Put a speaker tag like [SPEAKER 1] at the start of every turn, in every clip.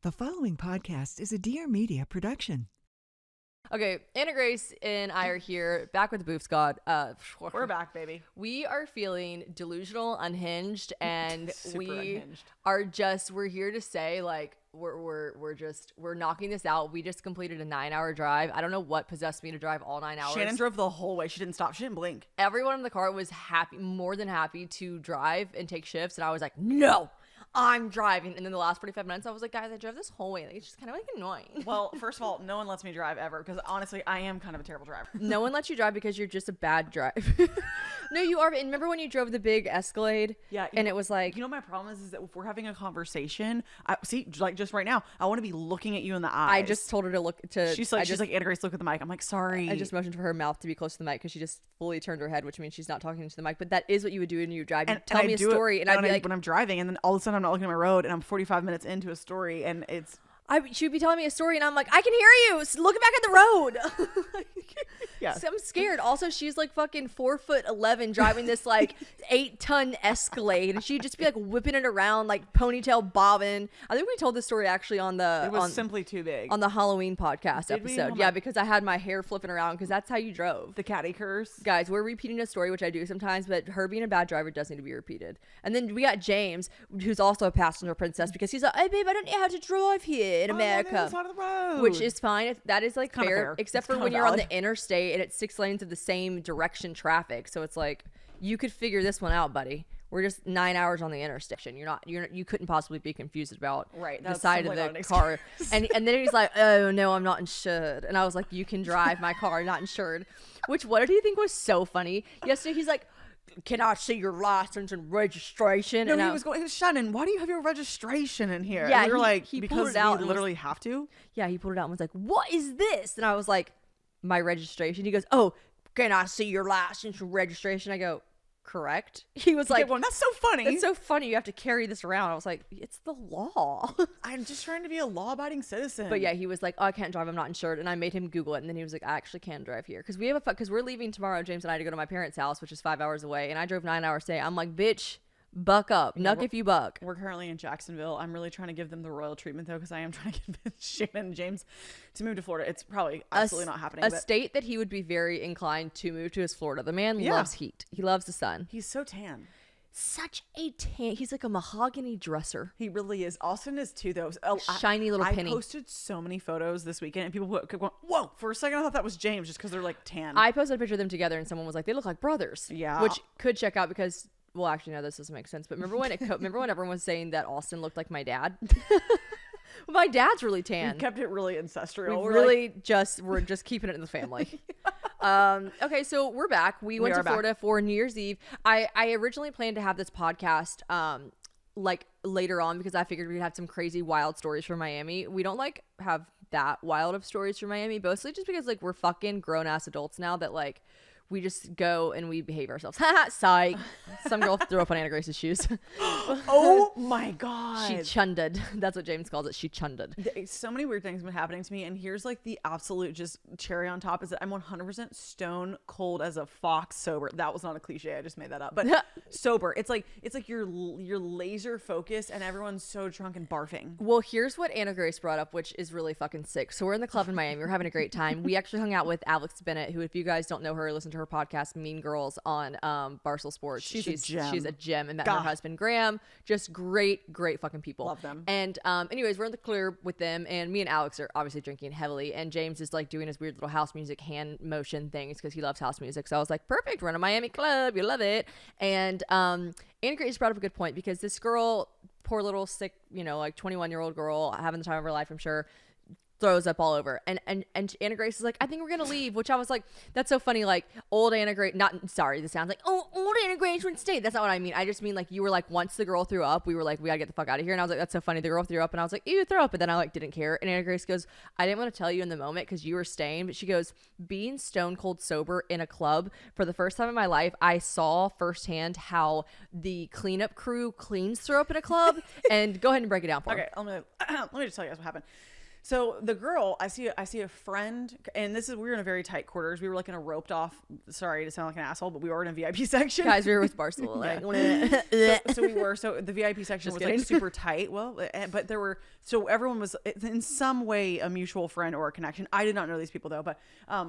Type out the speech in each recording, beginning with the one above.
[SPEAKER 1] The following podcast is a Dear Media production.
[SPEAKER 2] Okay, Anna Grace and I are here, back with the Boof Squad.
[SPEAKER 3] We're back, baby.
[SPEAKER 2] We are feeling delusional, unhinged, and
[SPEAKER 3] Unhinged.
[SPEAKER 2] we're here to say, like, we're knocking this out. We just completed a 9-hour drive. I don't know what possessed me to drive all 9 hours.
[SPEAKER 3] Shannon drove the whole way. She didn't stop. She didn't blink.
[SPEAKER 2] Everyone in the car was happy, more than happy to drive and take shifts, and I was like, no, I'm driving. And then the last 45 minutes, I was like, guys, I drove this whole way. Like, it's just kind of like annoying.
[SPEAKER 3] Well, first of all, no one lets me drive ever because honestly, I am kind of a terrible driver.
[SPEAKER 2] No one lets you drive because you're just a bad driver. No, you are. And remember when you drove the big Escalade?
[SPEAKER 3] Yeah.
[SPEAKER 2] And it was like,
[SPEAKER 3] you know, my problem is that if we're having a conversation, like just right now, I want to be looking at you in the eyes.
[SPEAKER 2] I just told her to look to.
[SPEAKER 3] She's like, Anna Grace, look at the mic. I'm like, sorry.
[SPEAKER 2] I just motioned for her mouth to be close to the mic because she just fully turned her head, which means she's not talking into the mic. But that is what you would do when you drive. You tell me a story, and I'd be like,
[SPEAKER 3] when I'm driving, and then all of a sudden I'm not looking at my road, and I'm 45 minutes into a story, and
[SPEAKER 2] she would be telling me a story, and I'm like, I can hear you. Look back at the road.
[SPEAKER 3] yeah.
[SPEAKER 2] So I'm scared. Also, she's like fucking 4'11" driving this like 8-ton Escalade, and she'd just be like whipping it around, like ponytail bobbing. I think we told this story actually
[SPEAKER 3] it was simply too big
[SPEAKER 2] on the Halloween podcast
[SPEAKER 3] Did we?
[SPEAKER 2] episode.
[SPEAKER 3] Oh
[SPEAKER 2] Yeah, because I had my hair flipping around because that's how you drove.
[SPEAKER 3] the caddy curse.
[SPEAKER 2] Guys, we're repeating a story, which I do sometimes, but her being a bad driver does need to be repeated. And then we got James, who's also a passenger princess, because he's like, hey, babe, I don't know how to drive here in America.
[SPEAKER 3] On the road.
[SPEAKER 2] Which is fine. That is like fair, except for
[SPEAKER 3] It's
[SPEAKER 2] when
[SPEAKER 3] kinda
[SPEAKER 2] you're on
[SPEAKER 3] valid.
[SPEAKER 2] the interstate and it's 6 lanes of the same direction traffic. So it's like, you could figure this one out, buddy. We're just 9 hours on the intersection. You couldn't possibly be confused about
[SPEAKER 3] Right,
[SPEAKER 2] the
[SPEAKER 3] that's
[SPEAKER 2] side of
[SPEAKER 3] simply not
[SPEAKER 2] the
[SPEAKER 3] an
[SPEAKER 2] car. And then he's like, oh no, I'm not insured. And I was like, you can drive my car, not insured. Which, what did you think was so funny? Yesterday he's like, can I see your license and registration?
[SPEAKER 3] No,
[SPEAKER 2] and
[SPEAKER 3] he was going, Shannon, why do you have your registration in here?
[SPEAKER 2] Yeah,
[SPEAKER 3] and we were like,
[SPEAKER 2] he pulled
[SPEAKER 3] because
[SPEAKER 2] it out
[SPEAKER 3] we
[SPEAKER 2] and
[SPEAKER 3] literally have to.
[SPEAKER 2] Yeah, he pulled it out and was like, what is this? And I was like, my registration. He goes, oh, can I see your license and registration? I go, correct. He was like,
[SPEAKER 3] Well, that's so funny.
[SPEAKER 2] it's so funny. You have to carry this around. I was like, it's the law.
[SPEAKER 3] I'm just trying to be a law-abiding citizen.
[SPEAKER 2] But yeah, he was like, oh, I can't drive. I'm not insured. And I made him Google it. And then he was like, I actually can drive here. Because we're leaving tomorrow, James and I, to go to my parents' house, which is 5 hours away. And I drove 9 hours today. I'm like, bitch, buck up. Nuck if you buck.
[SPEAKER 3] We're currently in Jacksonville. I'm really trying to give them the royal treatment, though, because I am trying to convince Shannon and James to move to Florida. It's probably absolutely not happening.
[SPEAKER 2] A
[SPEAKER 3] but
[SPEAKER 2] state that he would be very inclined to move to is Florida. The man loves heat. He loves the sun.
[SPEAKER 3] he's so tan.
[SPEAKER 2] Such a tan. He's like a mahogany dresser.
[SPEAKER 3] He really is. Austin is too, though.
[SPEAKER 2] Shiny little penny.
[SPEAKER 3] I posted so many photos this weekend, and people kept going, whoa. For a second, I thought that was James, just because they're like tan.
[SPEAKER 2] I posted a picture of them together, and someone was like, they look like brothers.
[SPEAKER 3] Yeah.
[SPEAKER 2] Which could check out because, well, actually, no, this doesn't make sense. But remember when everyone was saying that Austin looked like my dad? Well, my dad's really tan.
[SPEAKER 3] kept it really ancestral.
[SPEAKER 2] We're just keeping it in the family. Okay, so we're back. We went to Florida for New Year's Eve. I originally planned to have this podcast like later on because I figured we'd have some crazy wild stories from Miami. We don't like have that wild of stories from Miami, mostly just because like we're fucking grown ass adults now that like we just go and we behave ourselves. Psych. Some girl threw up on Anna Grace's shoes.
[SPEAKER 3] Oh my God.
[SPEAKER 2] She chunded. That's what James calls it. She chunded.
[SPEAKER 3] So many weird things have been happening to me, and here's like the absolute just cherry on top is that I'm 100% stone cold as a fox sober. That was not a cliche, I just made that up, but sober. It's like you're laser focused and everyone's so drunk and barfing.
[SPEAKER 2] Well, here's what Anna Grace brought up, which is really fucking sick. So we're in the club in Miami. We're having a great time. We actually hung out with Alex Bennett, who, if you guys don't know her, listen to her podcast Mean Girls on Barstool Sports. She's a gem. And met her husband Graham. Just great fucking people.
[SPEAKER 3] Love them.
[SPEAKER 2] And anyways, we're in the clear with them, and me and Alex are obviously drinking heavily, and James is like doing his weird little house music hand motion things because he loves house music. So I was like, perfect, we're in a Miami club, you love it. And Anna Grace brought up a good point because this girl, poor little sick, like 21-year-old girl having the time of her life, I'm sure, throws up all over. And Anna Grace is like, I think we're gonna leave, which I was like, that's so funny. Like old Anna Grace, this sounds like, oh, old Anna Grace would stay. That's not what I mean. I just mean like you were like, once the girl threw up, we were like, we gotta get the fuck out of here. And I was like, that's so funny. The girl threw up, and I was like, ew, throw up. But then I like didn't care. And Anna Grace goes, I didn't want to tell you in the moment because you were staying. But she goes, being stone cold sober in a club for the first time in my life, I saw firsthand how the cleanup crew cleans throw up in a club. And go ahead and break it down for me.
[SPEAKER 3] Okay, let me just tell you guys what happened. So the girl, I see a friend, and we were in a very tight quarters. We were like in a roped off. Sorry to sound like an asshole, but we were in a VIP section.
[SPEAKER 2] Guys, we were with Barstool.
[SPEAKER 3] So we were. So the VIP section was like super tight. Well, but there were. So everyone was in some way a mutual friend or a connection. I did not know these people though. But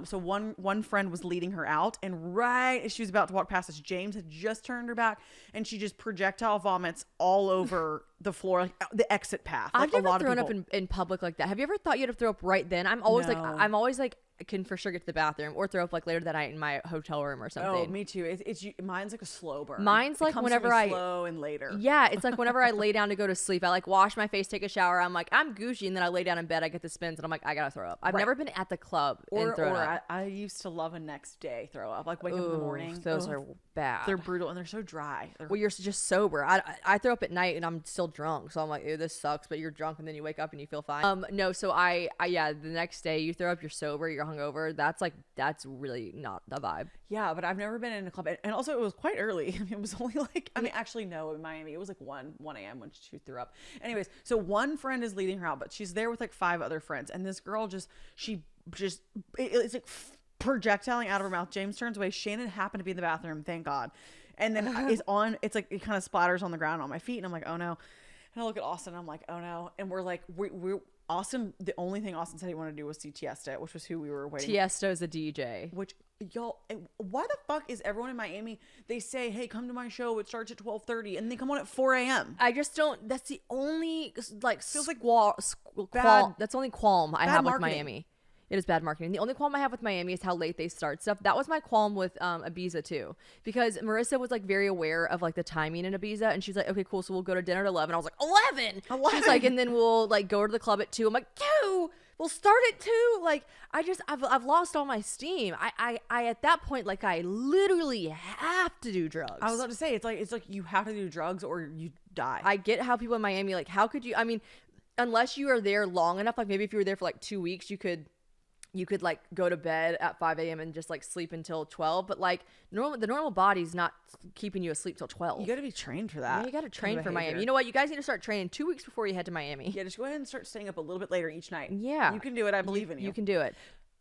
[SPEAKER 3] so one friend was leading her out, and right as she was about to walk past us, James had just turned her back, and she just projectile vomits all over the floor, like the exit path. Like
[SPEAKER 2] I've never
[SPEAKER 3] a lot
[SPEAKER 2] thrown
[SPEAKER 3] of
[SPEAKER 2] up
[SPEAKER 3] people.
[SPEAKER 2] in public like that. Have you ever thought you had to throw up right then? I'm always like I can for sure get to the bathroom or throw up like later that night in my hotel room or something.
[SPEAKER 3] Oh, me too. It's mine's like a slow burn.
[SPEAKER 2] Mine's
[SPEAKER 3] It
[SPEAKER 2] like
[SPEAKER 3] comes to
[SPEAKER 2] whenever
[SPEAKER 3] me slow and later.
[SPEAKER 2] Yeah, it's like whenever I lay down to go to sleep, I like wash my face, take a shower. I'm like, I'm Gucci, and then I lay down in bed, I get the spins, and I'm like, I gotta throw up. I've never been at the club and thrown up.
[SPEAKER 3] I used to love a next day throw up, like wake up in the morning.
[SPEAKER 2] Those are bad.
[SPEAKER 3] They're brutal and they're so dry.
[SPEAKER 2] Well, you're just sober. I throw up at night and I'm still drunk, so I'm like, ew, this sucks. But you're drunk and then you wake up and you feel fine. No, so I the next day you throw up, you're sober, you're hungover. That's really not the vibe.
[SPEAKER 3] Yeah, but I've never been in a club, and also it was quite early. It was only like, actually no, in Miami it was like 1 a.m. when she threw up. Anyways, so one friend is leading her out, but she's there with like 5 other friends, and this girl it's like projectiling out of her mouth. James turns away. Shannon happened to be in the bathroom, thank God, and then it's like it kind of splatters on the ground on my feet, and I'm like, oh no. And I look at Austin, I'm like, oh no. And we're like, we're Austin, the only thing Austin said he wanted to do was see Tiesto, which was who we were waiting.
[SPEAKER 2] Tiesto's a DJ.
[SPEAKER 3] Which, y'all, why the fuck is everyone in Miami, they say, hey, come to my show, it starts at 12:30, and they come on at 4 a.m.
[SPEAKER 2] I just don't, that's the only, like,
[SPEAKER 3] Feels like
[SPEAKER 2] that's the only qualm I have with
[SPEAKER 3] marketing.
[SPEAKER 2] Miami. It is bad marketing. The only qualm I have with Miami is how late they start stuff. That was my qualm with Ibiza too, because Marissa was like very aware of like the timing in Ibiza, and she's like, okay, cool, so we'll go to dinner at 11. I was like, 11. She's like, and then we'll like go to the club at 2. I'm like, 2. We'll start at 2. Like I've lost all my steam. I at that point, like, I literally have to do drugs.
[SPEAKER 3] I was about to say, it's like you have to do drugs or you die.
[SPEAKER 2] I get how people in Miami, like, how could you? I mean, unless you are there long enough, like maybe if you were there for like 2 weeks, you could like go to bed at 5 a.m. and just like sleep until 12. But like the normal body's not keeping you asleep till 12.
[SPEAKER 3] You got to be trained for that.
[SPEAKER 2] Yeah, you got to train for
[SPEAKER 3] behavior.
[SPEAKER 2] Miami. You know what? You guys need to start training 2 weeks before you head to Miami.
[SPEAKER 3] Yeah, just go ahead and start staying up a little bit later each night.
[SPEAKER 2] Yeah.
[SPEAKER 3] You can do it. I believe in you.
[SPEAKER 2] You can do it.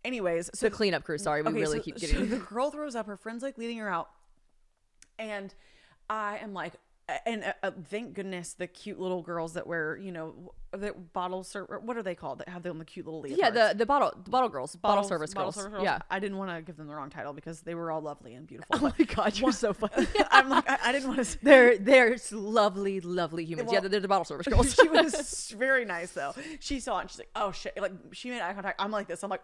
[SPEAKER 3] Anyways, so
[SPEAKER 2] The cleanup crew. Sorry, we really keep getting.
[SPEAKER 3] So the girl throws up. Her friend's like leading her out, and I am like, and thank goodness the cute little girls that wear, the bottles, or what are they called, that have them the cute little leotards?
[SPEAKER 2] Yeah, the bottle girls, bottle service girls. Yeah,
[SPEAKER 3] I didn't want to give them the wrong title because they were all lovely and beautiful.
[SPEAKER 2] Oh my God, you're so funny.
[SPEAKER 3] I'm like, I didn't want to.
[SPEAKER 2] They're lovely, lovely humans.
[SPEAKER 3] Well,
[SPEAKER 2] Yeah, they're the bottle service girls.
[SPEAKER 3] She was very nice though. She saw it and she's like, oh shit, like she made eye contact. I'm like this. I'm like,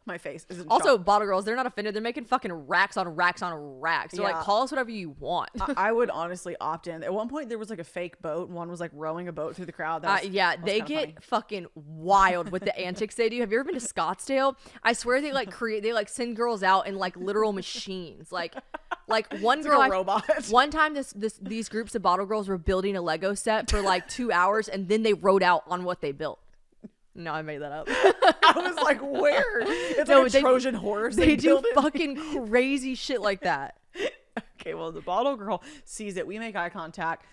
[SPEAKER 3] my face is in
[SPEAKER 2] Also,
[SPEAKER 3] shock.
[SPEAKER 2] bottle girls, they're not offended. They're making fucking racks on racks on racks. They're like,
[SPEAKER 3] Yeah.
[SPEAKER 2] call us whatever you want.
[SPEAKER 3] I would honestly opt in. At one point, there was like a fake boat, and one was like rowing a boat through the crowd. That was,
[SPEAKER 2] Yeah,
[SPEAKER 3] that was
[SPEAKER 2] they
[SPEAKER 3] kinda
[SPEAKER 2] get
[SPEAKER 3] funny.
[SPEAKER 2] fucking wild with the antics they do. Have you ever been to Scottsdale? I swear they like send girls out in like literal machines. Like one
[SPEAKER 3] It's
[SPEAKER 2] girl,
[SPEAKER 3] like a robot.
[SPEAKER 2] One time these groups of bottle girls were building a Lego set for like 2 hours, and then they wrote out on what they built. No, I made that up.
[SPEAKER 3] I was like, where? It's
[SPEAKER 2] No,
[SPEAKER 3] like a Trojan horse.
[SPEAKER 2] They do
[SPEAKER 3] build it.
[SPEAKER 2] fucking crazy shit like that.
[SPEAKER 3] Okay, well, the bottle girl sees it. We make eye contact,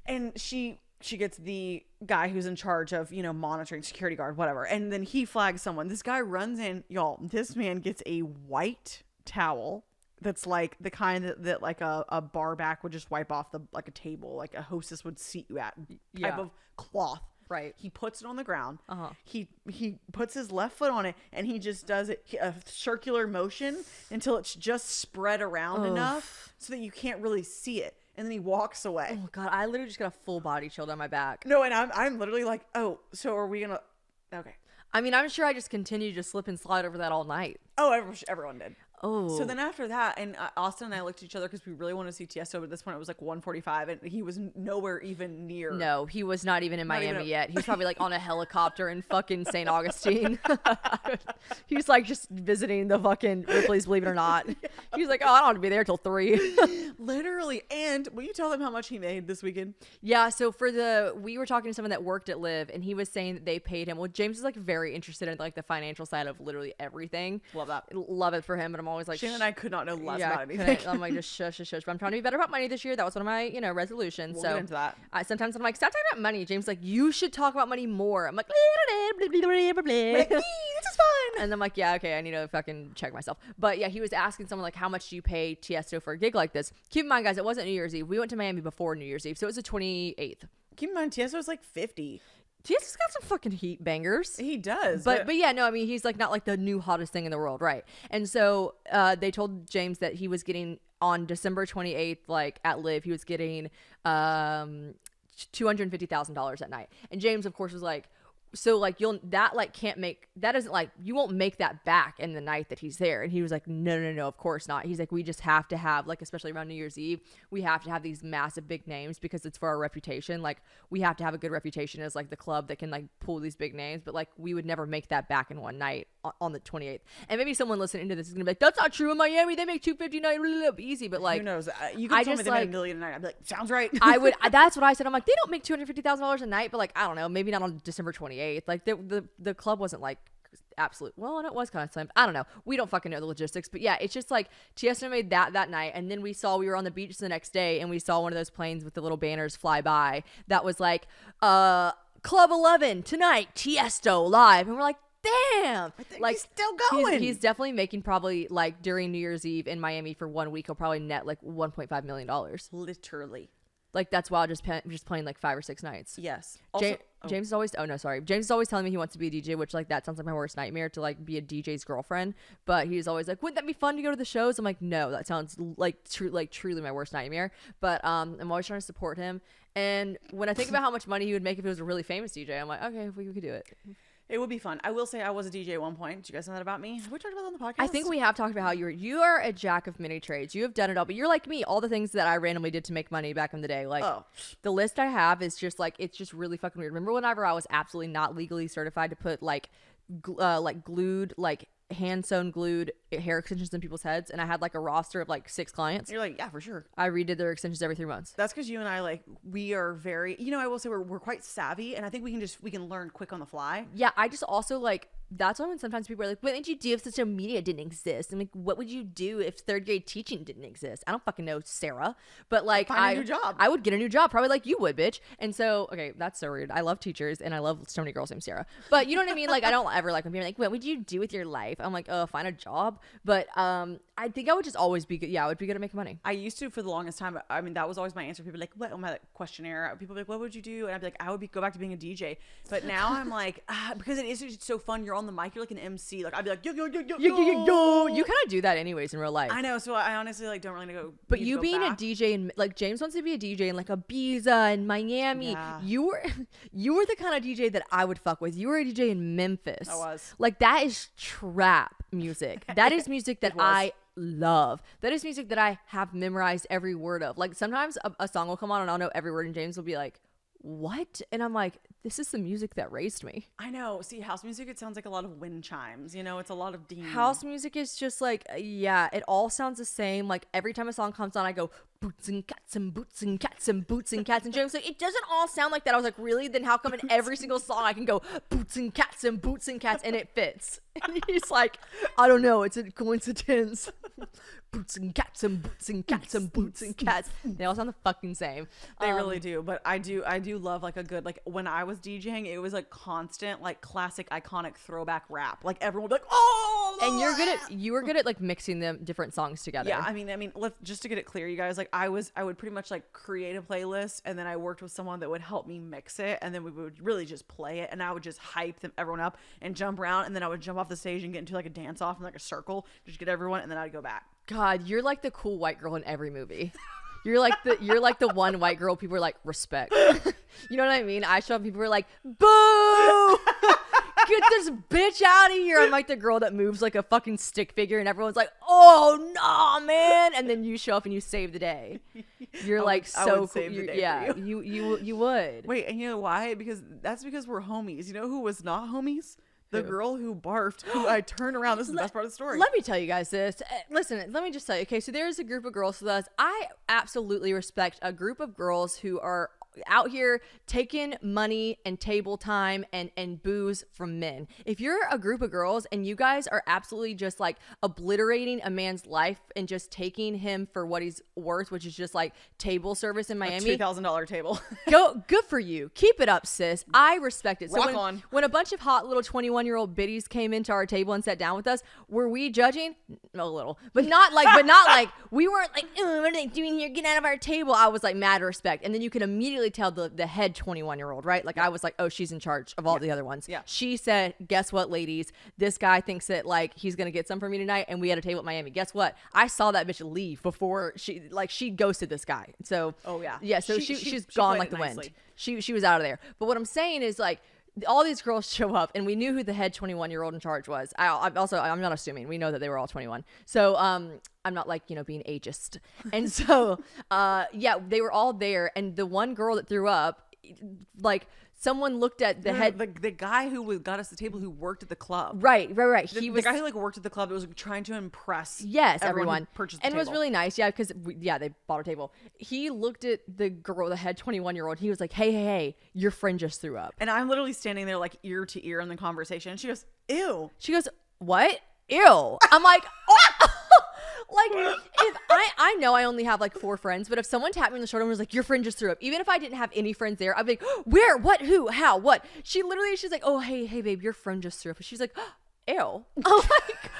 [SPEAKER 3] and she gets the guy who's in charge of, monitoring, security guard, whatever. And then he flags someone. This guy runs in, y'all. This man gets a white towel that's like the kind that like a bar back would just wipe off like a table, like a hostess would seat you at, type
[SPEAKER 2] Yeah.
[SPEAKER 3] of cloth.
[SPEAKER 2] Right.
[SPEAKER 3] He puts it on the ground.
[SPEAKER 2] Uh-huh.
[SPEAKER 3] He puts his left foot on it, and he just does a circular motion until it's just spread around enough so that you can't really see it. And then he walks away.
[SPEAKER 2] Oh God, I literally just got a full body chill down my back.
[SPEAKER 3] No, and I'm literally like, oh, so are we gonna? Okay.
[SPEAKER 2] I mean, I'm sure I just continued to slip and slide over that all night.
[SPEAKER 3] Oh, everyone did.
[SPEAKER 2] Oh.
[SPEAKER 3] So then after that, and Austin and I looked at each other because we really wanted to see Tiesto, but at this point it was like 1:45, and he was nowhere even near.
[SPEAKER 2] No, he was not even in
[SPEAKER 3] Not even
[SPEAKER 2] Miami
[SPEAKER 3] a-
[SPEAKER 2] yet. He was probably like on a helicopter in fucking St. Augustine. He was like just visiting the fucking Ripley's, believe it or not. He was like, oh, I don't have to be there till 3.
[SPEAKER 3] Literally. And will you tell them how much he made this weekend?
[SPEAKER 2] Yeah, so we were talking to someone that worked at Live, and he was saying that they paid him. Well, James is like very interested in like the financial side of literally everything.
[SPEAKER 3] Love that.
[SPEAKER 2] Love it for him, but I'm always like,
[SPEAKER 3] Shannon and I could not know less
[SPEAKER 2] yeah,
[SPEAKER 3] about anything.
[SPEAKER 2] I'm like, just shush. But I'm trying to be better about money this year. That was one of my, resolutions.
[SPEAKER 3] We'll
[SPEAKER 2] so
[SPEAKER 3] get into that.
[SPEAKER 2] Sometimes I'm like, stop talking about money. James is like, you should talk about money more. I'm like,
[SPEAKER 3] This is fun.
[SPEAKER 2] and I'm like, yeah, okay, I need to fucking check myself. But yeah, he was asking someone like, how much do you pay Tiesto for a gig like this? Keep in mind, guys, it wasn't New Year's Eve. We went to Miami before New Year's Eve, so it was the 28th.
[SPEAKER 3] Keep in mind, Tiesto's like 50.
[SPEAKER 2] Tiesto's got some fucking heat bangers.
[SPEAKER 3] He does.
[SPEAKER 2] But yeah, no, I mean, he's like not like the new hottest thing in the world, right? And so they told James that he was getting on December 28th, like at Live, he was getting $250,000 at night. And James, of course, was like, so like you won't make that back in the night that he's there. And he was like, no, of course not. He's like, we just have to have, like, especially around New Year's Eve, we have to have these massive big names because it's for our reputation. Like, we have to have a good reputation as like the club that can like pull these big names, but like we would never make that back in one night on the 28th. And maybe someone listening to this is gonna be like, that's not true. In Miami they make $250 night, easy. But like,
[SPEAKER 3] who knows? You could tell me they made $1 million a night. I'd be like, sounds right.
[SPEAKER 2] That's what I said. I'm like, they don't make $250,000 a night, but like, I don't know, maybe not on December 28th. Like the club wasn't like absolute. Well, and it was kind of slim. I don't know. We don't fucking know the logistics, but yeah, it's just like Tiesto made that night, and then we were on the beach the next day, and we saw one of those planes with the little banners fly by that was like, Club 11 tonight, Tiesto live, and we're like, damn,
[SPEAKER 3] I think
[SPEAKER 2] like
[SPEAKER 3] he's still going.
[SPEAKER 2] He's definitely making probably like during New Year's Eve in Miami for 1 week, he'll probably net like $1.5 million.
[SPEAKER 3] Literally.
[SPEAKER 2] Like that's wild. Just playing like 5 or 6 nights.
[SPEAKER 3] Yes. Also,
[SPEAKER 2] James is always James is always telling me he wants to be a DJ, which like that sounds like my worst nightmare to like be a DJ's girlfriend. But he's always like, wouldn't that be fun to go to the shows? I'm like, no, that sounds like truly my worst nightmare. But I'm always trying to support him. And when I think about how much money he would make if he was a really famous DJ, I'm like, okay, we could do it.
[SPEAKER 3] It would be fun. I will say I was a DJ at one point. Do you guys know that about me? Have we talked about that on the podcast?
[SPEAKER 2] I think we have talked about how you are a jack of many trades. You have done it all, but you're like me. All the things that I randomly did to make money back in the day, like the list I have is just like, it's just really fucking weird. Remember whenever I was absolutely not legally certified to put like glued, like hand sewn glued hair extensions in people's heads, and I had like a roster of like 6 clients.
[SPEAKER 3] You're like, yeah, for sure.
[SPEAKER 2] I redid their extensions every 3 months.
[SPEAKER 3] That's because you and I, like, we are very, I will say we're quite savvy, and I think we can learn quick on the fly.
[SPEAKER 2] Yeah, I just also like, that's why when sometimes people are like, what would you do if social media didn't exist? I'm like, what would you do if 3rd grade teaching didn't exist? I don't fucking know, Sarah. But like,
[SPEAKER 3] Find a new job.
[SPEAKER 2] I would get a new job, probably like you would, bitch. And so, okay, that's so weird. I love teachers, and I love so many girls named Sarah. But you know what I mean? Like, I don't ever like when people are like, what would you do with your life? I'm like, oh, find a job. But I think I would just always be good. Yeah, I would be good at making money.
[SPEAKER 3] I used to for the longest time. I mean, that was always my answer. People were like, what on my questionnaire? People were like, what would you do? And I'd be like, I would go back to being a DJ. But now I'm like, because it is just so fun. You're on the mic. You're like an MC. Like I'd be like, yo.
[SPEAKER 2] You kind of do that anyways in real life.
[SPEAKER 3] I know. So I honestly like don't really go.
[SPEAKER 2] But you being back. A DJ in like James wants to be a DJ in like Ibiza and Miami.
[SPEAKER 3] Yeah.
[SPEAKER 2] You were the kind of DJ that I would fuck with. You were a DJ in Memphis.
[SPEAKER 3] I was.
[SPEAKER 2] Like that is trap music. That is music that I love. That is music that I have memorized every word of. Like sometimes a song will come on and I'll know every word, and James will be like, what? And I'm like, this is the music that raised me.
[SPEAKER 3] I know. See, house music, it sounds like a lot of wind chimes. It's a lot of ding.
[SPEAKER 2] House music is just like, yeah, it all sounds the same. Like every time a song comes on, I go, boots and cats and boots and cats and boots and cats. And James like, it doesn't all sound like that. I was like, really? Then how come in every single song I can go boots and cats and boots and cats and it fits? And he's like, I don't know. It's a coincidence. Boots and cats and boots and cats and boots and cats. They all sound the fucking same.
[SPEAKER 3] They really do. But I do love like a good, like when I was DJing, it was like constant, like classic, iconic throwback rap. Like everyone would be like, oh!
[SPEAKER 2] And you were good at like mixing them different songs together.
[SPEAKER 3] Yeah, I mean, just to get it clear, you guys, like I would pretty much like create a playlist, and then I worked with someone that would help me mix it, and then we would really just play it, and I would just hype everyone up and jump around, and then I would jump off the stage and get into like a dance off in like a circle, just get everyone, and then I'd go back.
[SPEAKER 2] God, you're like the cool white girl in every movie. You're like the one white girl people are like, respect. You know what I mean? I show up, people are like, boo! Get this bitch out of here. I'm like the girl that moves like a fucking stick figure, and everyone's like, oh no, man. And then you show up and you save the day. You're like so cool. Yeah, you would.
[SPEAKER 3] Wait, and you know why? Because we're homies. You know who was not homies? The girl who barfed, who I turned around. This is the best part of the story.
[SPEAKER 2] Let me tell you guys this. Listen, let me just tell you. Okay, so there's a group of girls with us. I absolutely respect a group of girls who are out here taking money and table time and booze from men. If you're a group of girls and you guys are absolutely just like obliterating a man's life and just taking him for what he's worth, which is just like table service in Miami,
[SPEAKER 3] $2,000 table.
[SPEAKER 2] good for you. Keep it up, sis. I respect it. So
[SPEAKER 3] Rock on.
[SPEAKER 2] when a bunch of hot little 21-year-old biddies came into our table and sat down with us, were we judging? A little, but not like we weren't like, what are they doing here? Get out of our table. I was like mad respect. And then you can immediately tell the head 21-year-old, right? Like I was like, oh, she's in charge of all the other ones.
[SPEAKER 3] Yeah.
[SPEAKER 2] She said, guess what, ladies? This guy thinks that like he's gonna get some from me tonight, and we had a table at Miami. Guess what? I saw that bitch leave before she ghosted this guy. So yeah. So she's gone like the wind. She was out of there. But what I'm saying is like, all these girls show up and we knew who the head 21-year-old in charge was. I'm not assuming, we know that they were all 21. So I'm not like, being ageist. And so they were all there, and the one girl that threw up, like someone looked at the head,
[SPEAKER 3] the guy who got us the table, who worked at the club.
[SPEAKER 2] right.
[SPEAKER 3] The guy who like worked at the club that was trying to impress
[SPEAKER 2] everyone
[SPEAKER 3] who purchased the
[SPEAKER 2] and
[SPEAKER 3] table.
[SPEAKER 2] was really nice, because they bought a table. He looked at the girl, the head 21-year-old. He was like, hey, your friend just threw up.
[SPEAKER 3] And I'm literally standing there like ear to ear in the conversation. She goes, ew.
[SPEAKER 2] She goes, what? Ew. I'm like, oh. Like, if I know I only have like 4 friends, but if someone tapped me on the shoulder and was like, your friend just threw up, even if I didn't have any friends there, I'd be like, where, what, who, how, what? She's like, oh, hey babe, your friend just threw up. She's like, ew. I'm like,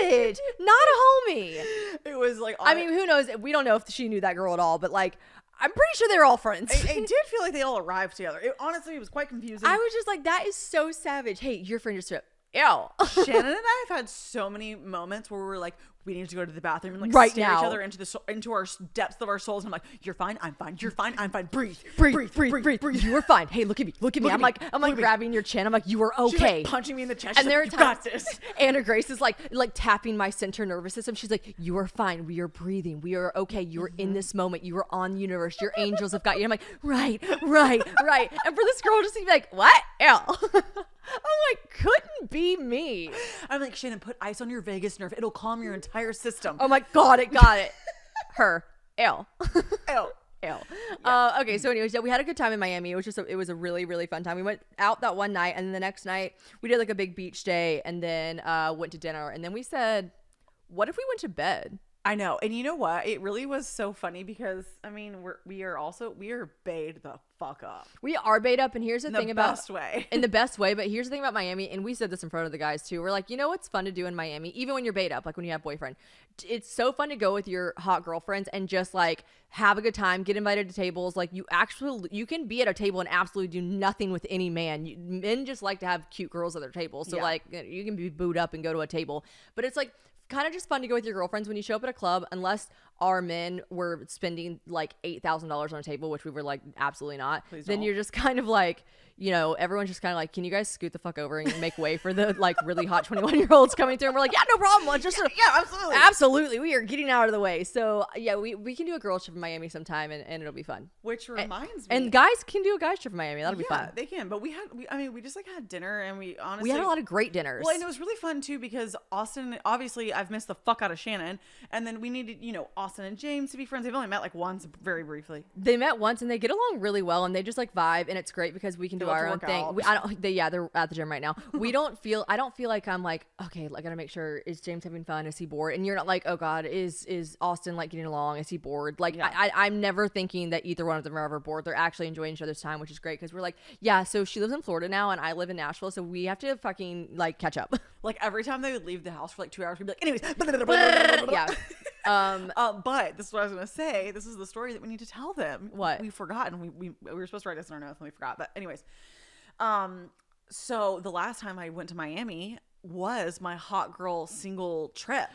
[SPEAKER 2] savage, not a homie.
[SPEAKER 3] It was like,
[SPEAKER 2] I mean, who knows? We don't know if she knew that girl at all, but like, I'm pretty sure they were all friends.
[SPEAKER 3] It did feel like they all arrived together. Honestly, it was quite confusing.
[SPEAKER 2] I was just like, that is so savage. Hey, your friend just threw up. Ew.
[SPEAKER 3] Shannon and I have had so many moments where we're like, we need to go to the bathroom and like
[SPEAKER 2] Right
[SPEAKER 3] stare
[SPEAKER 2] now.
[SPEAKER 3] each other into our depths of our souls. And I'm like, you're fine, I'm fine, you're fine, I'm fine. Breathe.
[SPEAKER 2] You were fine. Hey, look at me. I'm like grabbing your chin. I'm like, you were
[SPEAKER 3] She's
[SPEAKER 2] okay.
[SPEAKER 3] like punching me in the chest.
[SPEAKER 2] And there are
[SPEAKER 3] you
[SPEAKER 2] times
[SPEAKER 3] got this.
[SPEAKER 2] Anna Grace is like tapping my center nervous system. She's like, you are fine. We are breathing. We are okay. You are in this moment. You are on the universe. Your angels have got you. I'm like, right. And for this girl just to be like, what? Ew. I'm like, couldn't be me.
[SPEAKER 3] I'm like, Shannon, put ice on your vagus nerve. It'll calm your entire system.
[SPEAKER 2] Oh my God, it got it. Her. Ew.
[SPEAKER 3] Ew.
[SPEAKER 2] Ew. Okay, so anyways, we had a good time in Miami. It was a really, really fun time. We went out that one night, and then the next night we did like a big beach day, and then went to dinner, and then we said, what if we went to bed?
[SPEAKER 3] I know. And you know what? It really was so funny because, I mean, we are bayed the fuck up.
[SPEAKER 2] We are bait up, and here's the thing about
[SPEAKER 3] best way.
[SPEAKER 2] in the best way. But here's the thing about Miami, and we said this in front of the guys too. We're like, you know what's fun to do in Miami, even when you're bait up, like when you have a boyfriend. It's so fun to go with your hot girlfriends and just like have a good time, get invited to tables. Like you can be at a table and absolutely do nothing with any man. Men just like to have cute girls at their table, so like you can be booed up and go to a table, but it's like kind of just fun to go with your girlfriends when you show up at a club, unless our men were spending like $8,000 on a table, which we were like, absolutely not.
[SPEAKER 3] Please
[SPEAKER 2] then
[SPEAKER 3] don't.
[SPEAKER 2] you're just kind of like, everyone's just kind of like, can you guys scoot the fuck over and make way for the like really hot 21-year-olds coming through? And we're like, yeah, no problem. Let's just absolutely. We are getting out of the way. So yeah, we can do a girls trip in Miami sometime, and it'll be fun.
[SPEAKER 3] Which reminds me.
[SPEAKER 2] And guys can do a guys trip in Miami. That'll be fun.
[SPEAKER 3] Yeah, they can. But we just like had dinner, and we honestly
[SPEAKER 2] We had a lot of great dinners.
[SPEAKER 3] Well, and it was really fun too because Austin, obviously I've missed the fuck out of Shannon, and then we needed, Austin and James to be friends. They've only met like once, very briefly.
[SPEAKER 2] They met once and they get along really well, and they just like vibe, and it's great because we can do our own thing. They're at the gym right now. I don't feel like I'm like, okay, I gotta make sure, is James having fun? Is he bored? And you're not like, oh God, is Austin like getting along? Is he bored? Like I'm never thinking that either one of them are ever bored. They're actually enjoying each other's time, which is great because we're like, yeah, so she lives in Florida now and I live in Nashville, so we have to fucking like catch up.
[SPEAKER 3] Like every time they would leave the house for like 2 hours, we'd be like, anyways,
[SPEAKER 2] Yeah.
[SPEAKER 3] But this is what I was gonna say. This is the story that we need to tell them.
[SPEAKER 2] What?
[SPEAKER 3] We forgot, and we were supposed to write this in our notes and we forgot. But anyways, so the last time I went to Miami was my hot girl single trip.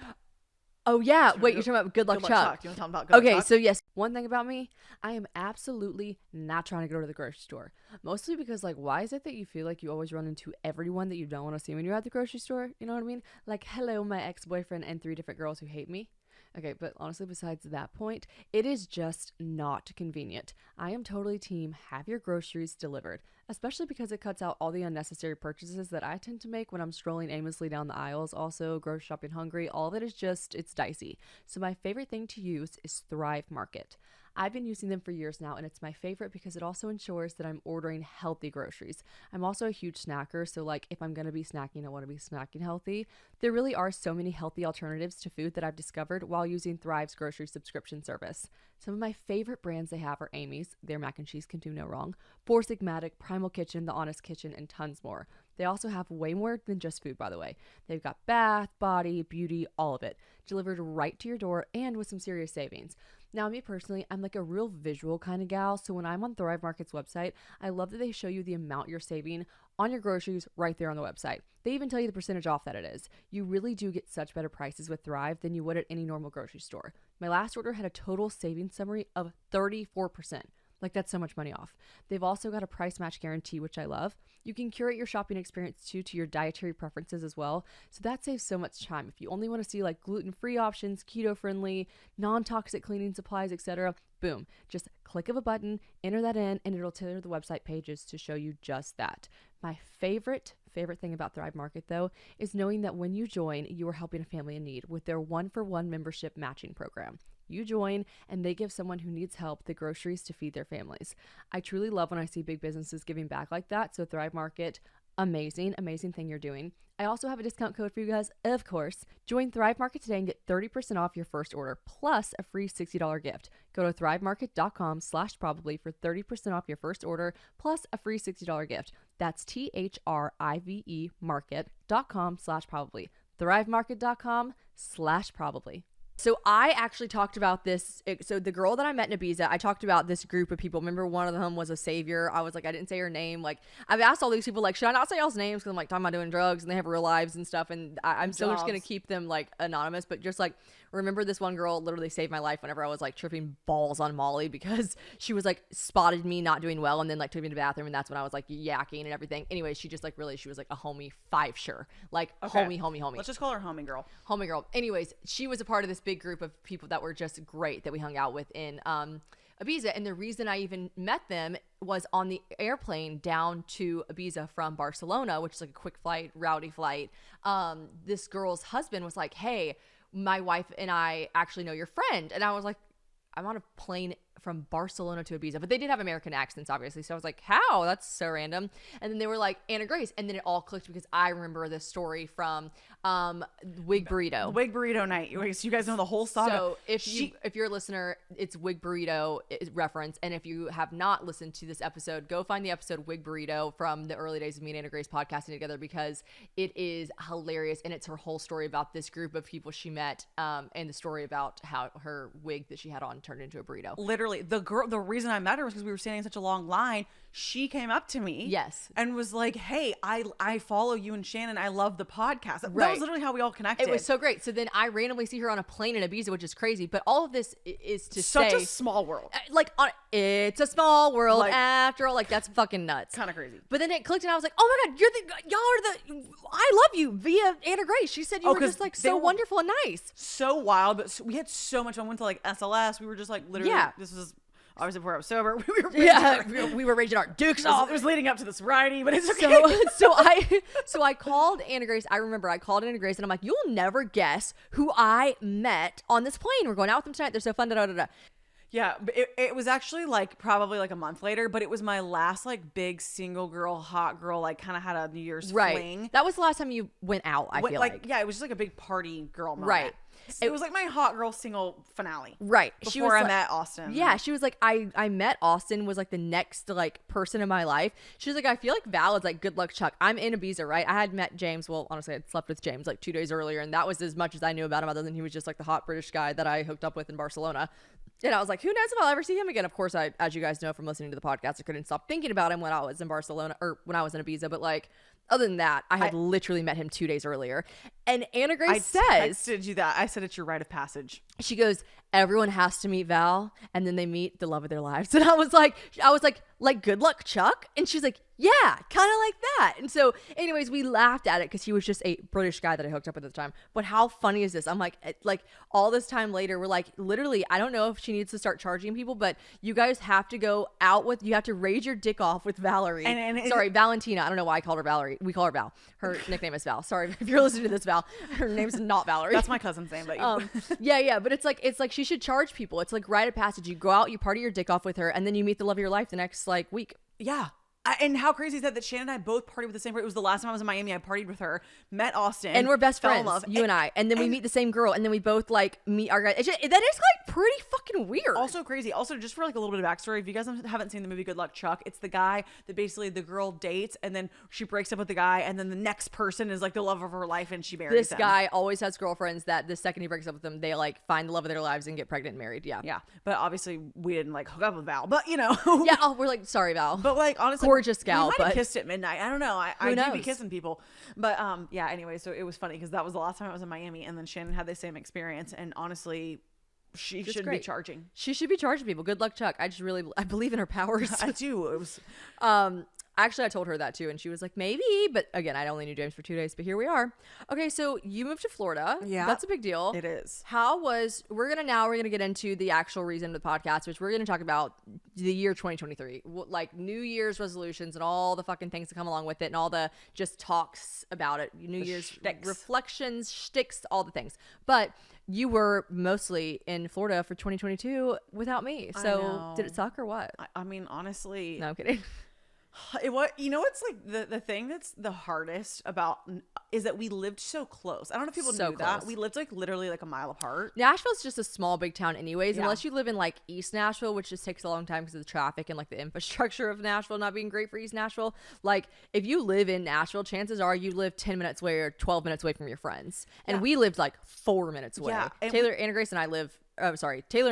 [SPEAKER 2] Oh yeah. Wait, you're talking about Good Luck Chuck.
[SPEAKER 3] Do you want to talk about Good Luck
[SPEAKER 2] Okay,
[SPEAKER 3] Chuck?
[SPEAKER 2] so yes, one thing about me, I am absolutely not trying to go to the grocery store. Mostly because, like, why is it that you feel like you always run into everyone that you don't want to see when you're at the grocery store? You know what I mean? Like, hello, my ex-boyfriend and 3 different girls who hate me. Okay, but honestly, besides that point, it is just not convenient. I am totally team have your groceries delivered, especially because it cuts out all the unnecessary purchases that I tend to make when I'm strolling aimlessly down the aisles. Also, grocery shopping hungry, all of it is just, it's dicey. So my favorite thing to use is Thrive Market. I've been using them for years now, and it's my favorite because it also ensures that I'm ordering healthy groceries. I'm also a huge snacker, so like if I'm going to be snacking, I want to be snacking healthy. There really are so many healthy alternatives to food that I've discovered while using Thrive's grocery subscription service. Some of my favorite brands they have are Amy's, their mac and cheese can do no wrong, Four Sigmatic, Primal Kitchen, The Honest Kitchen, and tons more. They also have way more than just food, by the way. They've got bath, body, beauty, all of it, delivered right to your door and with some serious savings. Now, me personally, I'm like a real visual kind of gal, so when I'm on Thrive Market's website, I love that they show you the amount you're saving on your groceries right there on the website. They even tell you the percentage off that it is. You really do get such better prices with Thrive than you would at any normal grocery store. My last order had a total savings summary of 34%. Like, that's so much money off. They've also got a price match guarantee, which I love. You can curate your shopping experience too to your dietary preferences as well. So that saves so much time. If you only want to see like gluten-free options, keto-friendly, non-toxic cleaning supplies, etc., boom, just click of a button, enter that in, and it'll tailor the website pages to show you just that. My favorite thing about Thrive Market, though, is knowing that when you join, you are helping a family in need with their 1-for-1 membership matching program. You join, and they give someone who needs help the groceries to feed their families. I truly love when I see big businesses giving back like that. So Thrive Market, amazing thing you're doing. I also have a discount code for you guys, of course. Join Thrive Market today and get 30% off your first order, plus a free $60 gift. Go to thrivemarket.com/probably for 30% off your first order, plus a free $60 gift. That's THRIVE market.com/probably. thrivemarket.com/probably. So I actually talked about this. So the girl that I met in Ibiza, I talked about this group of people. Remember, one of them was a savior. I was like, I didn't say her name. Like, I've asked all these people, like, should I not say y'all's names? Because I'm like talking about doing drugs and they have real lives and stuff. And I'm still just going to keep them like anonymous. But just like, remember this one girl literally saved my life whenever I was like tripping balls on Molly because she was like spotted me not doing well and then like took me to the bathroom. And that's when I was like yakking and everything. Anyway, she just like really, she was like a homie sure. Like homie.
[SPEAKER 3] Let's just call her homie girl.
[SPEAKER 2] Homie girl. Anyways, she was a part of this big group of people that were just great that we hung out with in Ibiza. And the reason I even met them was on the airplane down to Ibiza from Barcelona, which is like a quick flight, rowdy flight. This girl's husband was like, hey, my wife and I actually know your friend. And I was like, I'm on a plane from Barcelona to Ibiza, but they did have American accents, obviously. So I was like, how? That's so random. And then they were like, Anna Grace. And then it all clicked because I remember this story from Wig Burrito.
[SPEAKER 3] Wig Burrito night. You guys know the whole saga.
[SPEAKER 2] So if you're a listener, it's Wig Burrito reference. And if you have not listened to this episode, go find the episode Wig Burrito from the early days of me and Anna Grace podcasting together because it is hilarious. And it's her whole story about this group of people she met and the story about how her wig that she had on turned into a burrito.
[SPEAKER 3] Literally, the reason I met her was because we were standing in such a long line. She came up to me,
[SPEAKER 2] yes,
[SPEAKER 3] and was like, "Hey, I follow you and Shannon. I love the podcast."
[SPEAKER 2] Right.
[SPEAKER 3] That was literally how we all connected.
[SPEAKER 2] It was so great. So then I randomly see her on a plane in Ibiza, which is crazy. But all of this is to
[SPEAKER 3] such
[SPEAKER 2] say,
[SPEAKER 3] a small world.
[SPEAKER 2] Like, it's a small world
[SPEAKER 3] like,
[SPEAKER 2] after all. Like, that's fucking nuts.
[SPEAKER 3] Kind of crazy.
[SPEAKER 2] But then it clicked, and I was like, "Oh my god, y'all are the. I love you via Anna Grace. She said you were just like so wonderful and nice,
[SPEAKER 3] so wild. But we had so much fun. We went to like SLS. We were just like literally. Yeah. This was. Obviously, before I was sober,
[SPEAKER 2] we were raging our dukes off.
[SPEAKER 3] It was leading up to the sobriety, but it's okay.
[SPEAKER 2] So I called Anna Grace. I remember I called Anna Grace, and I'm like, "You'll never guess who I met on this plane. We're going out with them tonight. They're so fun."
[SPEAKER 3] Yeah, but it was actually like probably like a month later, but it was my last like big single girl, hot girl, like kind of had a New Year's fling.
[SPEAKER 2] That was the last time you went out. I feel like
[SPEAKER 3] yeah, it was just like a big party girl moment.
[SPEAKER 2] Right.
[SPEAKER 3] It was like my hot girl single finale.
[SPEAKER 2] Right.
[SPEAKER 3] Before I met Austin.
[SPEAKER 2] Yeah. She was like, I met Austin was like the next like person in my life. She was like, I feel like Val is like good luck Chuck. I'm in Ibiza, right? I had met James. Well, honestly, I'd slept with James like 2 days earlier. And that was as much as I knew about him other than he was just like the hot British guy that I hooked up with in Barcelona. And I was like, who knows if I'll ever see him again? Of course, as you guys know from listening to the podcast, I couldn't stop thinking about him when I was in Barcelona or when I was in Ibiza. But like, other than that, I had literally met him 2 days earlier. And Anna Grace says,
[SPEAKER 3] I texted you that. I said it's your rite of passage.
[SPEAKER 2] She goes, everyone has to meet Val, and then they meet the love of their lives. And I was like, good luck, Chuck. And she's like, Yeah, kind of like that. And so, anyways, we laughed at it because he was just a British guy that I hooked up with at the time. But how funny is this? I'm like all this time later, we're like, literally, I don't know if she needs to start charging people, but you guys have to go out with, you have to raise your dick off with Valerie. Sorry, Valentina. I don't know why I called her Valerie. We call her Val. Her nickname is Val. Sorry if you're listening to this, Val. Her name's not Valerie.
[SPEAKER 3] That's my cousin's name, but
[SPEAKER 2] yeah. But it's like she should charge people. It's like rite of passage. You go out, you party your dick off with her, and then you meet the love of your life the next like week.
[SPEAKER 3] yeah. And how crazy is that Shannon and I both partied with the same girl. It was the last time I was in Miami. I partied with her, met Austin,
[SPEAKER 2] and we're best
[SPEAKER 3] fell in
[SPEAKER 2] friends,
[SPEAKER 3] love.
[SPEAKER 2] you and I. And then we meet the same girl, and then we both like meet our guys. That is like pretty fucking weird.
[SPEAKER 3] Also crazy. Also, just for like a little bit of backstory, if you guys haven't seen the movie Good Luck Chuck, it's the guy that basically the girl dates, and then she breaks up with the guy, and then the next person is like the love of her life, and she marries
[SPEAKER 2] this
[SPEAKER 3] him.
[SPEAKER 2] guy always has girlfriends that the second he breaks up with them, they like find the love of their lives and get pregnant and married. Yeah.
[SPEAKER 3] Yeah, but obviously we didn't like hook up with Val, but you know.
[SPEAKER 2] Yeah. Oh, we're like, sorry, Val.
[SPEAKER 3] But like honestly,
[SPEAKER 2] gorgeous gal,
[SPEAKER 3] we might
[SPEAKER 2] but
[SPEAKER 3] have kissed at midnight. I don't know. I do be
[SPEAKER 2] knows?
[SPEAKER 3] kissing people, but yeah. Anyway, so it was funny because that was the last time I was in Miami, and then Shannon had the same experience, and honestly, she
[SPEAKER 2] Just
[SPEAKER 3] should be
[SPEAKER 2] great.
[SPEAKER 3] charging.
[SPEAKER 2] She should be charging people. Good luck, Chuck. I believe in her powers.
[SPEAKER 3] I do. It was
[SPEAKER 2] Actually, I told her that too, and she was like, maybe. But again, I only knew James for 2 days, but here we are. Okay, so you moved to Florida.
[SPEAKER 3] Yeah.
[SPEAKER 2] That's a big deal.
[SPEAKER 3] It is.
[SPEAKER 2] We're going to get into the actual reason of the podcast, which we're going to talk about the year 2023, like New Year's resolutions and all the fucking things that come along with it and all the just talks about it. New Year's
[SPEAKER 3] shticks.
[SPEAKER 2] reflections, shticks, all the things. But you were mostly in Florida for 2022 without me. So did it suck or what?
[SPEAKER 3] I mean, honestly,
[SPEAKER 2] No, I'm kidding.
[SPEAKER 3] What's like the thing that's the hardest about is that we lived so close. I don't know if people
[SPEAKER 2] So
[SPEAKER 3] knew that.
[SPEAKER 2] close.
[SPEAKER 3] We lived like literally like a mile apart.
[SPEAKER 2] Nashville's just a small, big town anyways,
[SPEAKER 3] Yeah.
[SPEAKER 2] unless you live in like East Nashville, which just takes a long time because of the traffic and like the infrastructure of Nashville not being great for East Nashville. Like if you live in Nashville, chances are you live 10 minutes away or 12 minutes away from your friends. And we lived like 4 minutes away.
[SPEAKER 3] Yeah, and
[SPEAKER 2] Taylor and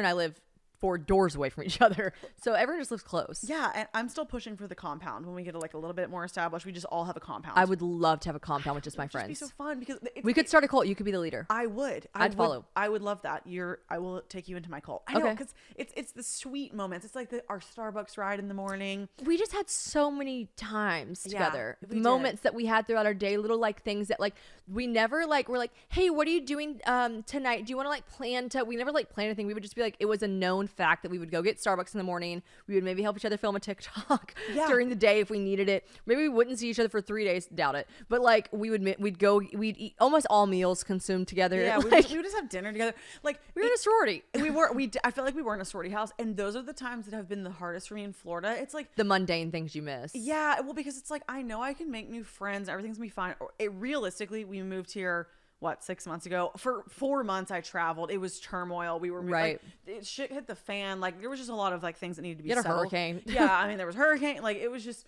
[SPEAKER 2] I live 4 doors away from each other. So everyone just lives close.
[SPEAKER 3] Yeah, and I'm still pushing for the compound. When we get like a little bit more established, we just all have a compound.
[SPEAKER 2] I would love to have a compound with just my
[SPEAKER 3] It'd just
[SPEAKER 2] friends.
[SPEAKER 3] be so fun because
[SPEAKER 2] We could start a cult. You could be the leader.
[SPEAKER 3] I would.
[SPEAKER 2] I'd follow.
[SPEAKER 3] I would love that. I will take you into my cult. I know
[SPEAKER 2] Okay.
[SPEAKER 3] because it's the sweet moments. It's like our Starbucks ride in the morning.
[SPEAKER 2] We just had so many times
[SPEAKER 3] Yeah,
[SPEAKER 2] together,
[SPEAKER 3] we did.
[SPEAKER 2] moments that we had throughout our day, little like things that like we never like we're like, hey, what are you doing tonight? Do you want to like plan to? We never like plan anything. We would just be like, it was a known fact that we would go get Starbucks in the morning. We would maybe help each other film a TikTok
[SPEAKER 3] Yeah.
[SPEAKER 2] during the day if we needed it. Maybe we wouldn't see each other for 3 days, doubt it. But like we'd eat almost all meals consumed together.
[SPEAKER 3] Yeah,
[SPEAKER 2] Like,
[SPEAKER 3] we would just have dinner together. Like
[SPEAKER 2] we were in a sorority.
[SPEAKER 3] I feel like we were in a sorority house, and those are the times that have been the hardest for me in Florida. It's like
[SPEAKER 2] The mundane things you miss.
[SPEAKER 3] yeah, well, because it's like I know I can make new friends. Everything's gonna be fine. Realistically, we moved here 6 months ago. For 4 months I traveled. It was turmoil. We were
[SPEAKER 2] Right.
[SPEAKER 3] Like, shit hit the fan. Like there was just a lot of like things that needed to be
[SPEAKER 2] You had a
[SPEAKER 3] settled.
[SPEAKER 2] hurricane.
[SPEAKER 3] Yeah, I mean there was hurricane. Like it was just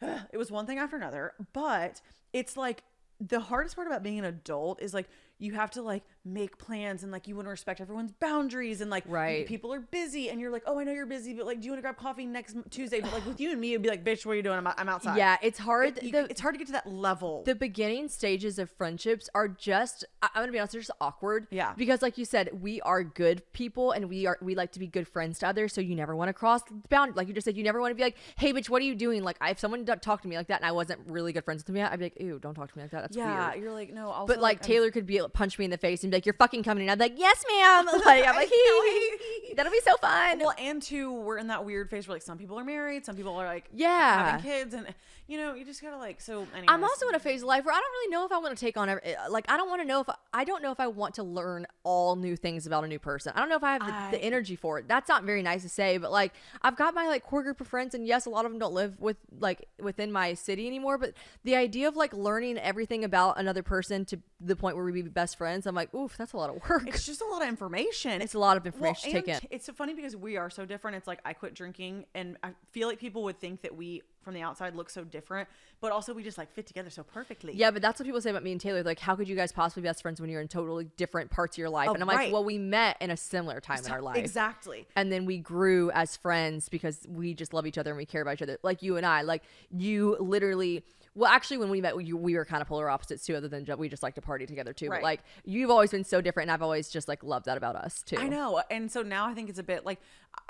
[SPEAKER 3] it was one thing after another. But it's like the hardest part about being an adult is like you have to like make plans and like you want to respect everyone's boundaries and like
[SPEAKER 2] Right.
[SPEAKER 3] people are busy and you're like, oh, I know you're busy, but like do you want to grab coffee next Tuesday? But like with you and me it'd be like, bitch, what are you doing? I'm outside.
[SPEAKER 2] Yeah, it's hard.
[SPEAKER 3] It's hard to get to that level.
[SPEAKER 2] The beginning stages of friendships are just I'm gonna be honest, they're just awkward.
[SPEAKER 3] Yeah.
[SPEAKER 2] Because like you said, we are good people and we like to be good friends to others, so you never want to cross the boundary. Like you just said, you never want to be like, hey bitch, what are you doing? Like if someone talked to me like that and I wasn't really good friends with me, I'd be like, ew, don't talk to me like that. That's
[SPEAKER 3] yeah,
[SPEAKER 2] weird.
[SPEAKER 3] you're like, no, also,
[SPEAKER 2] But like
[SPEAKER 3] I'm-
[SPEAKER 2] Taylor could punch me in the face and be like, you're fucking coming in. I'd be like, yes ma'am. Like I'm like, hee, that'll be so fun.
[SPEAKER 3] well, and two, we're in that weird phase where like some people are married, some people are like
[SPEAKER 2] Yeah.
[SPEAKER 3] having kids, and you know, you just gotta like so anyways.
[SPEAKER 2] I'm also in a phase of life where I don't really know if I want to take on like I don't know if I want to learn all new things about a new person. I don't know if I have the energy for it. That's not very nice to say, but like I've got my like core group of friends, and yes, a lot of them don't live within my city anymore, but the idea of like learning everything about another person to the point where we be best friends, I'm like, oof, that's a lot of work.
[SPEAKER 3] it's just a lot of information.
[SPEAKER 2] It's a lot of information to take in.
[SPEAKER 3] It's so funny because we are so different. It's like I quit drinking, and I feel like people would think that we from the outside look so different, but also we just like fit together so perfectly.
[SPEAKER 2] Yeah, but that's what people say about me and Taylor. Like, how could you guys possibly be best friends when you're in totally different parts of your life?
[SPEAKER 3] Oh,
[SPEAKER 2] and I'm like,
[SPEAKER 3] right.
[SPEAKER 2] well, we met in a similar time in our life.
[SPEAKER 3] Exactly.
[SPEAKER 2] And then we grew as friends because we just love each other and we care about each other. Like you and I, like you literally, well, actually when we met, we were kind of polar opposites too, other than we just like to party together too.
[SPEAKER 3] Right.
[SPEAKER 2] But like you've always been so different, and I've always just like loved that about us too.
[SPEAKER 3] I know. And so now I think it's a bit like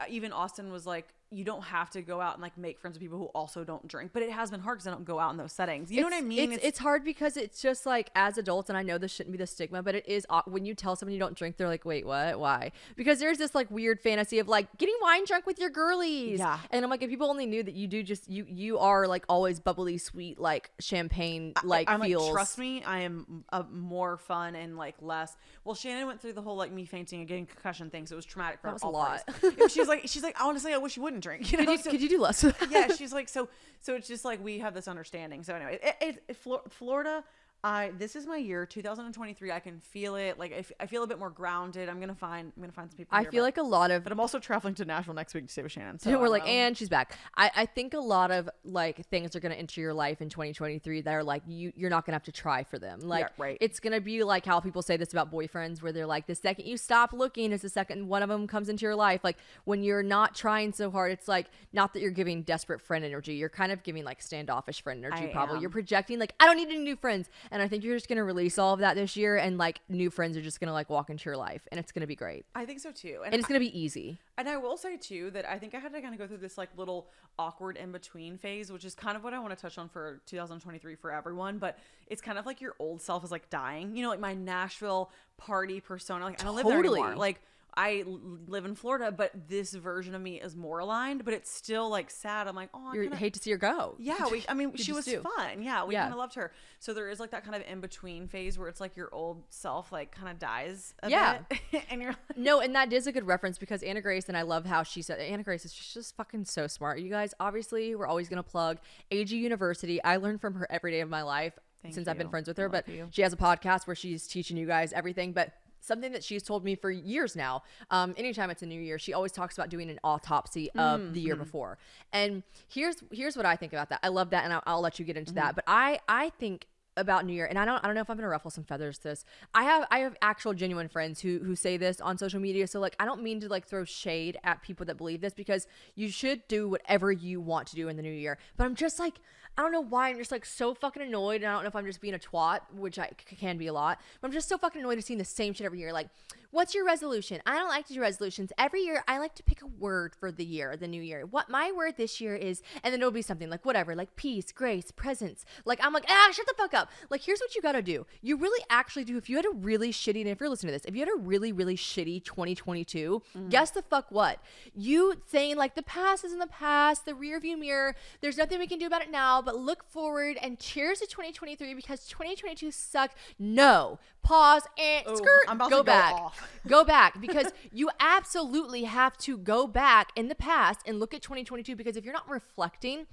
[SPEAKER 3] even Austin was like, you don't have to go out and like make friends with people who also don't drink, but it has been hard because I don't go out in those settings. You know what I mean?
[SPEAKER 2] It's hard because it's just like, as adults, and I know this shouldn't be the stigma, but it is when you tell someone you don't drink, they're like, wait, what? Why? Because there's this like weird fantasy of like getting wine drunk with your girlies.
[SPEAKER 3] Yeah.
[SPEAKER 2] And I'm like, if people only knew that you do just you are like always bubbly, sweet, like champagne, like
[SPEAKER 3] I'm
[SPEAKER 2] feels.
[SPEAKER 3] like, trust me, I am more fun and like less. Well, Shannon went through the whole like me fainting and getting concussion thing, so it was traumatic for
[SPEAKER 2] That was
[SPEAKER 3] all
[SPEAKER 2] a lot.
[SPEAKER 3] parties. She's like, honestly, I wish you wouldn't drink. You know?
[SPEAKER 2] Could you do less of that?
[SPEAKER 3] Yeah, she's like, so it's just like we have this understanding. So anyway, Florida, this is my year, 2023. I can feel it. Like I feel a bit more grounded. I'm gonna find some people.
[SPEAKER 2] I
[SPEAKER 3] here,
[SPEAKER 2] feel like a lot of
[SPEAKER 3] but I'm also traveling to Nashville next week to stay with Shannon. So
[SPEAKER 2] we're like, and she's back. I think a lot of like things are gonna enter your life in 2023 that are like you're not gonna have to try for them. Like,
[SPEAKER 3] Yeah, right.
[SPEAKER 2] It's gonna be like how people say this about boyfriends, where they're like, the second you stop looking is the second one of them comes into your life. Like when you're not trying so hard, it's like not that you're giving desperate friend energy. You're kind of giving like standoffish friend energy. Probably you're projecting like, I don't need any new friends, and I think you're just gonna release all of that this year, and like new friends are just gonna like walk into your life, and it's gonna be great.
[SPEAKER 3] I think so too,
[SPEAKER 2] And it's gonna be easy.
[SPEAKER 3] And I will say too that I think I had to kind of go through this like little awkward in between phase, which is kind of what I want to touch on for 2023 for everyone. But it's kind of like your old self is like dying. You know, like my Nashville party persona. Like I don't live there anymore. Like I live in Florida, but this version of me is more aligned. But it's still like sad. I'm like, oh,
[SPEAKER 2] I hate to see her go.
[SPEAKER 3] Yeah, she was fun. Yeah, we
[SPEAKER 2] Yeah.
[SPEAKER 3] kind of loved her. So there is like that kind of in between phase where it's like your old self like kind of dies a bit, and you're like,
[SPEAKER 2] No, and that is a good reference because Anna Grace, and I love how she said, Anna Grace is just fucking so smart. You guys, obviously, we're always going to plug AG University. I learn from her every day of my life since I've been friends with her, but she has a podcast where she's teaching you guys everything. But something that she's told me for years now, anytime it's a new year, she always talks about doing an autopsy of the year before. And here's what I think about that. I love that, and I'll let you get into that. But I think about New Year, and I don't know if I'm gonna ruffle some feathers to this. I have actual genuine friends who say this on social media. So like I don't mean to like throw shade at people that believe this, because you should do whatever you want to do in the new year. But I'm just like, I don't know why I'm just like so fucking annoyed. And I don't know if I'm just being a twat, which I can be a lot, but I'm just so fucking annoyed of seeing the same shit every year. Like, what's your resolution? I don't like to do resolutions. Every year I like to pick a word for the year, the new year. What my word this year is, and then it'll be something like whatever, like peace, grace, presence. Like I'm like, shut the fuck up. Like here's what you gotta do. You really actually do. If you had a really shitty, and if you're listening to this, if you had a really, really shitty 2022, guess the fuck what? You saying like the past is in the past, the rear view mirror, there's nothing we can do about it now, but look forward and cheers to 2023 because 2022 sucked. No. Pause and skirt.
[SPEAKER 3] I'm about
[SPEAKER 2] go
[SPEAKER 3] to go
[SPEAKER 2] back.
[SPEAKER 3] off.
[SPEAKER 2] Go back, because you absolutely have to go back in the past and look at 2022, because if you're not reflecting,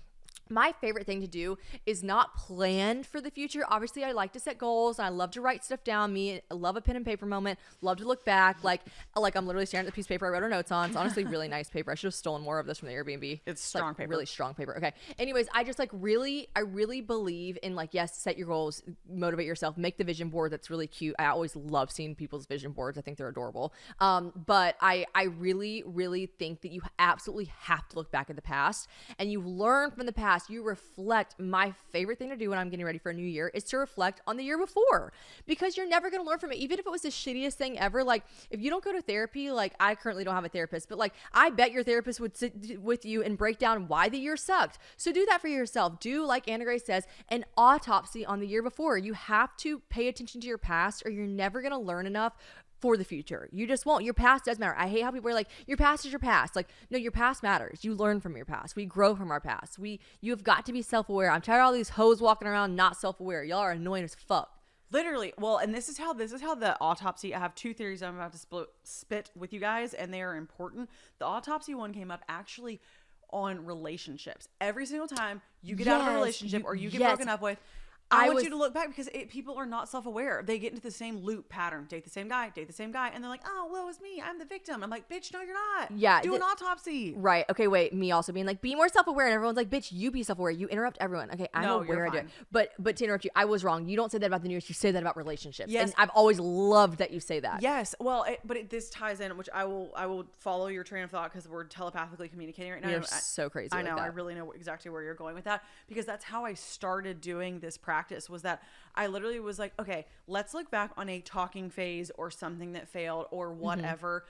[SPEAKER 2] my favorite thing to do is not plan for the future. Obviously, I like to set goals and I love to write stuff down. I love a pen and paper moment. Love to look back. Like I'm literally staring at the piece of paper I wrote our notes on. It's honestly really nice paper. I should have stolen more of this from the Airbnb.
[SPEAKER 3] It's strong paper.
[SPEAKER 2] Really strong paper. Okay. Anyways, I just I really believe in like, yes, set your goals, motivate yourself, make the vision board. That's really cute. I always love seeing people's vision boards. I think they're adorable. But I really, really think that you absolutely have to look back at the past and you learn from the past. You reflect. My favorite thing to do when I'm getting ready for a new year is to reflect on the year before, because you're never going to learn from it. Even if it was the shittiest thing ever, like if you don't go to therapy, like I currently don't have a therapist, but like I bet your therapist would sit with you and break down why the year sucked. So do that for yourself. Do, like Anna Grace says, an autopsy on the year before. You have to pay attention to your past or you're never going to learn enough for the future. You just won't. Your past does matter. I hate how people are like, your past is your past. Like, no, your past matters. You learn from your past. We grow from our past. You have got to be self-aware. I'm tired of all these hoes walking around not self-aware. Y'all are annoying as fuck.
[SPEAKER 3] Literally. Well, and this is how the autopsy, I have two theories I'm about to spit with you guys, and they are important. The autopsy one came up actually on relationships. Every single time you get out of a relationship or you get broken up with, I want you to look back, because people are not self-aware. They get into the same loop pattern. Date the same guy, and they're like, oh, woe is me. I'm the victim. I'm like, bitch, no, you're not.
[SPEAKER 2] Yeah.
[SPEAKER 3] Do an autopsy.
[SPEAKER 2] Right. Okay, wait. Me also being like, be more self-aware. And everyone's like, bitch, you be self-aware. You interrupt everyone. Okay, I'm aware I do it. But to interrupt you, I was wrong. You don't say that about the news. You say that about relationships.
[SPEAKER 3] Yes.
[SPEAKER 2] And I've always loved that you say that.
[SPEAKER 3] Yes. Well, this ties in, which I will follow your train of thought because we're telepathically communicating right now.
[SPEAKER 2] You're so crazy.
[SPEAKER 3] I know.
[SPEAKER 2] Like that.
[SPEAKER 3] I really know exactly where you're going with that, because that's how I started doing this practice, was that I literally was like, okay, let's look back on a talking phase or something that failed or whatever.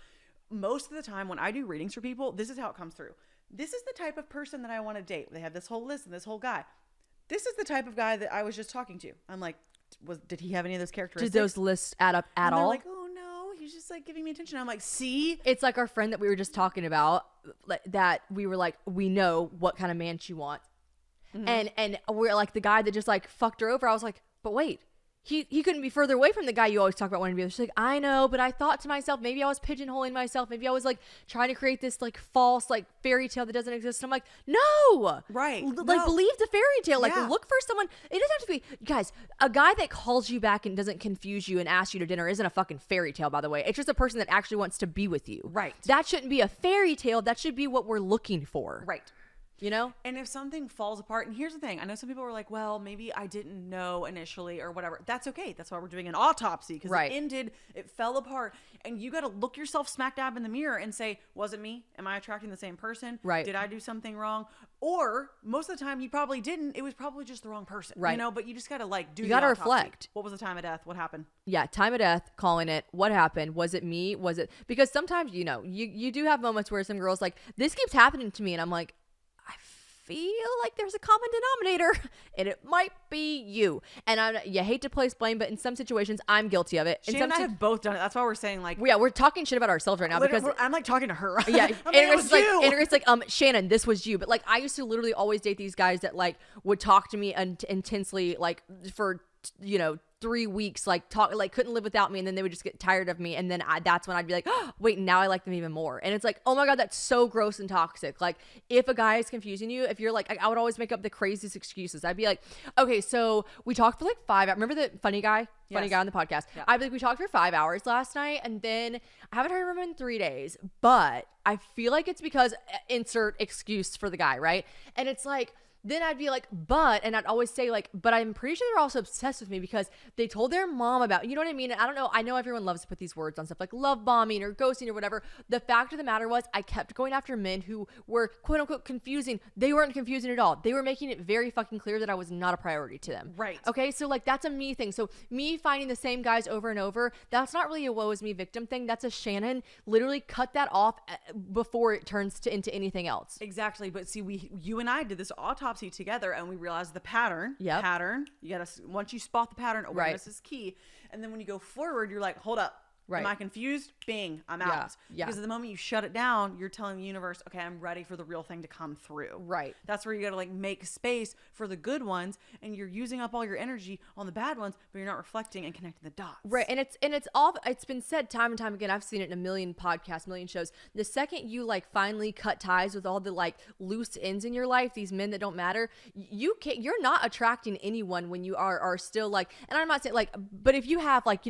[SPEAKER 3] Most of the time when I do readings for people, this is how it comes through. this is the type of person that I want to date. They have this whole list and this whole guy. This is the type of guy that I was just talking to. I'm like, did he have any of those characteristics?
[SPEAKER 2] Did those lists add up at
[SPEAKER 3] and they're
[SPEAKER 2] all?
[SPEAKER 3] like, oh no, he's just like giving me attention. I'm like, see?
[SPEAKER 2] It's like our friend that we were just talking about, that we were like, we know what kind of man she wants. And we're like, the guy that just like fucked her over. I was like, but wait, he couldn't be further away from the guy you always talk about wanting to be with. She's like, I know, but I thought to myself, maybe I was pigeonholing myself. Maybe I was like trying to create this like false like fairy tale that doesn't exist. And I'm like, no,
[SPEAKER 3] Right.
[SPEAKER 2] Like
[SPEAKER 3] No.
[SPEAKER 2] believe the fairy tale. Like
[SPEAKER 3] Yeah.
[SPEAKER 2] look for someone. It doesn't have to be, guys, a guy that calls you back and doesn't confuse you and asks you to dinner isn't a fucking fairy tale, by the way. It's just a person that actually wants to be with you.
[SPEAKER 3] Right.
[SPEAKER 2] That shouldn't be a fairy tale. That should be what we're looking for.
[SPEAKER 3] Right.
[SPEAKER 2] You know?
[SPEAKER 3] And if something falls apart, and here's the thing, I know some people were like, well, maybe I didn't know initially or whatever. That's okay. That's why we're doing an autopsy, because
[SPEAKER 2] Right.
[SPEAKER 3] it ended, it fell apart. And you got to look yourself smack dab in the mirror and say, was it me? Am I attracting the same person?
[SPEAKER 2] Right.
[SPEAKER 3] Did I do something wrong? Or most of the time you probably didn't. It was probably just the wrong person.
[SPEAKER 2] Right.
[SPEAKER 3] You know, but you just got to like do
[SPEAKER 2] You
[SPEAKER 3] the
[SPEAKER 2] gotta
[SPEAKER 3] autopsy.
[SPEAKER 2] reflect.
[SPEAKER 3] What was the time of death? What happened?
[SPEAKER 2] Yeah, time of death, calling it. What happened? Was it me? Was it, because sometimes, you know, you do have moments where some girls like, this keeps happening to me, and I'm like, I feel like there's a common denominator, and it might be you. And you hate to place blame, but in some situations I'm guilty of it. In
[SPEAKER 3] Shane
[SPEAKER 2] some
[SPEAKER 3] and I have both done it. That's why we're saying like,
[SPEAKER 2] yeah, we're talking shit about ourselves right now because
[SPEAKER 3] I'm like talking to her.
[SPEAKER 2] yeah,
[SPEAKER 3] I'm
[SPEAKER 2] and
[SPEAKER 3] like, it
[SPEAKER 2] it's
[SPEAKER 3] was
[SPEAKER 2] like,
[SPEAKER 3] you.
[SPEAKER 2] and it's like, Shannon, this was you. But like, I used to literally always date these guys that like would talk to me intensely, like for 3 weeks, like talk, like couldn't live without me, and then they would just get tired of me, and then that's when I'd be like, oh, wait, now I like them even more. And it's like, oh my god, that's so gross and toxic. Like if a guy is confusing you, if you're like, I would always make up the craziest excuses. I'd be like, okay, so we talked for like 5 hours. Remember the funny guy
[SPEAKER 3] Yes.
[SPEAKER 2] on the podcast?
[SPEAKER 3] Yeah.
[SPEAKER 2] I'd be like, we talked for 5 hours last night, and then I haven't heard from him in 3 days, but I feel like it's because insert excuse for the guy, right? And it's like, then I'd be like, and I'd always say like, but I'm pretty sure they're also obsessed with me because they told their mom about, you know what I mean? And I don't know. I know everyone loves to put these words on stuff like love bombing or ghosting or whatever. The fact of the matter was I kept going after men who were quote unquote confusing. They weren't confusing at all. They were making it very fucking clear that I was not a priority to them.
[SPEAKER 3] Right.
[SPEAKER 2] Okay. So like, that's a me thing. So me finding the same guys over and over, that's not really a woe is me victim thing. That's a Shannon, literally cut that off before it turns into anything else.
[SPEAKER 3] Exactly. But see, you and I did this autopsy together, and we realized the pattern.
[SPEAKER 2] Yep.
[SPEAKER 3] Pattern. You gotta, once you spot the pattern, awareness is key. And then when you go forward, you're like, hold up.
[SPEAKER 2] Right.
[SPEAKER 3] Am I confused? Bing, I'm
[SPEAKER 2] Yeah,
[SPEAKER 3] out.
[SPEAKER 2] yeah.
[SPEAKER 3] Because the moment you shut it down, you're telling the universe, okay, I'm ready for the real thing to come through.
[SPEAKER 2] Right.
[SPEAKER 3] That's where you got to like make space for the good ones, and you're using up all your energy on the bad ones, but you're not reflecting and connecting the dots.
[SPEAKER 2] Right. And it's been said time and time again. I've seen it in a million podcasts, million shows. The second you like finally cut ties with all the like loose ends in your life, these men that don't matter, you're not attracting anyone when you are still like, and I'm not saying like, but if you have like,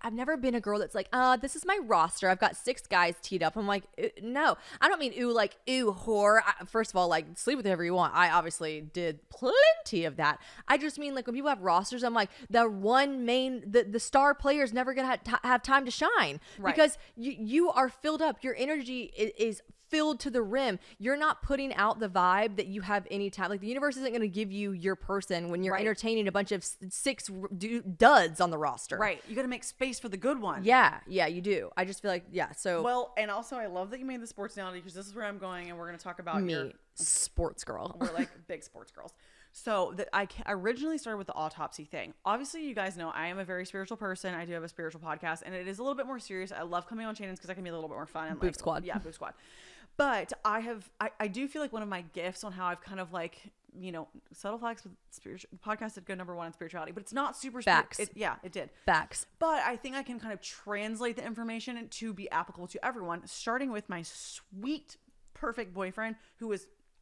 [SPEAKER 2] I've never been a girl that's like, this is my roster. I've got 6 guys teed up. I'm like, no, I don't mean ooh, like, ooh, whore. First of all, like, sleep with whoever you want. I obviously did plenty of that. I just mean like when people have rosters, I'm like, the star player is never gonna have time to shine.
[SPEAKER 3] Right.
[SPEAKER 2] Because you are filled up. Your energy is filled to the rim. You're not putting out the vibe that you have any time. Like the universe isn't going to give you your person when you're
[SPEAKER 3] Right.
[SPEAKER 2] entertaining a bunch of 6 duds on the roster.
[SPEAKER 3] Right. You got to make space for the good one.
[SPEAKER 2] Yeah, you do. I just feel like, yeah. So
[SPEAKER 3] Well, and also I love that you made the sports analogy, because this is where I'm going, and we're going to talk about
[SPEAKER 2] me, sports girl.
[SPEAKER 3] we're like big sports girls. So I originally started with the autopsy thing. Obviously, you guys know I am a very spiritual person. I do have a spiritual podcast, and it is a little bit more serious. I love coming on Shannon's because I can be a little bit more fun. And
[SPEAKER 2] Boob Squad.
[SPEAKER 3] Yeah, Boob Squad. But I do feel like one of my gifts on how I've kind of like, subtle flags with spiritual podcast did go #1 in spirituality, but it's not super
[SPEAKER 2] Facts.
[SPEAKER 3] it did.
[SPEAKER 2] Facts.
[SPEAKER 3] But I think I can kind of translate the information to be applicable to everyone, starting with my sweet, perfect boyfriend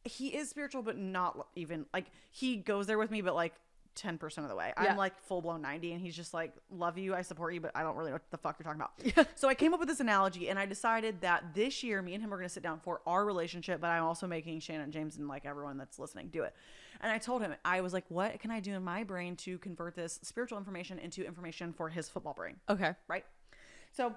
[SPEAKER 3] he is spiritual, but not even like he goes there with me, but like 10% of the way.
[SPEAKER 2] Yeah.
[SPEAKER 3] I'm like full blown 90, and he's just like, love you, I support you, but I don't really know what the fuck you're talking about. So I came up with this analogy, and I decided that this year me and him are going to sit down for our relationship, but I'm also making Shannon, James, and like everyone that's listening do it. And I told him, I was like, what can I do in my brain to convert this spiritual information into information for his football brain?
[SPEAKER 2] Okay.
[SPEAKER 3] Right? So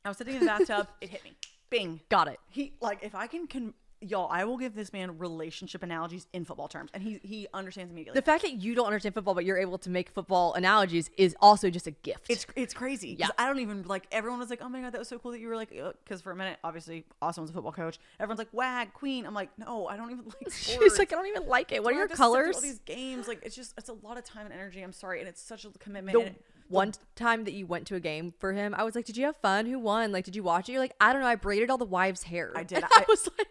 [SPEAKER 3] I was sitting in the bathtub, it hit me. Bing.
[SPEAKER 2] Got it.
[SPEAKER 3] He like, if I can y'all, I will give this man relationship analogies in football terms, and he understands immediately.
[SPEAKER 2] The fact that you don't understand football, but you're able to make football analogies is also just a gift.
[SPEAKER 3] It's crazy.
[SPEAKER 2] Yeah.
[SPEAKER 3] I don't even like. Everyone was like, "Oh my god, that was so cool that you were like," because for a minute, obviously, Austin was a football coach. Everyone's like, "Wag, Queen." I'm like, "No, I don't even like sports."
[SPEAKER 2] She's like, I don't even like it. What are your colors?
[SPEAKER 3] All these games, like, it's a lot of time and energy. I'm sorry, and it's such a commitment.
[SPEAKER 2] The
[SPEAKER 3] and
[SPEAKER 2] one time that you went to a game for him, I was like, did you have fun? Who won? Like, did you watch it? You're like, I don't know. I braided all the wives' hair.
[SPEAKER 3] I did.
[SPEAKER 2] And I was like,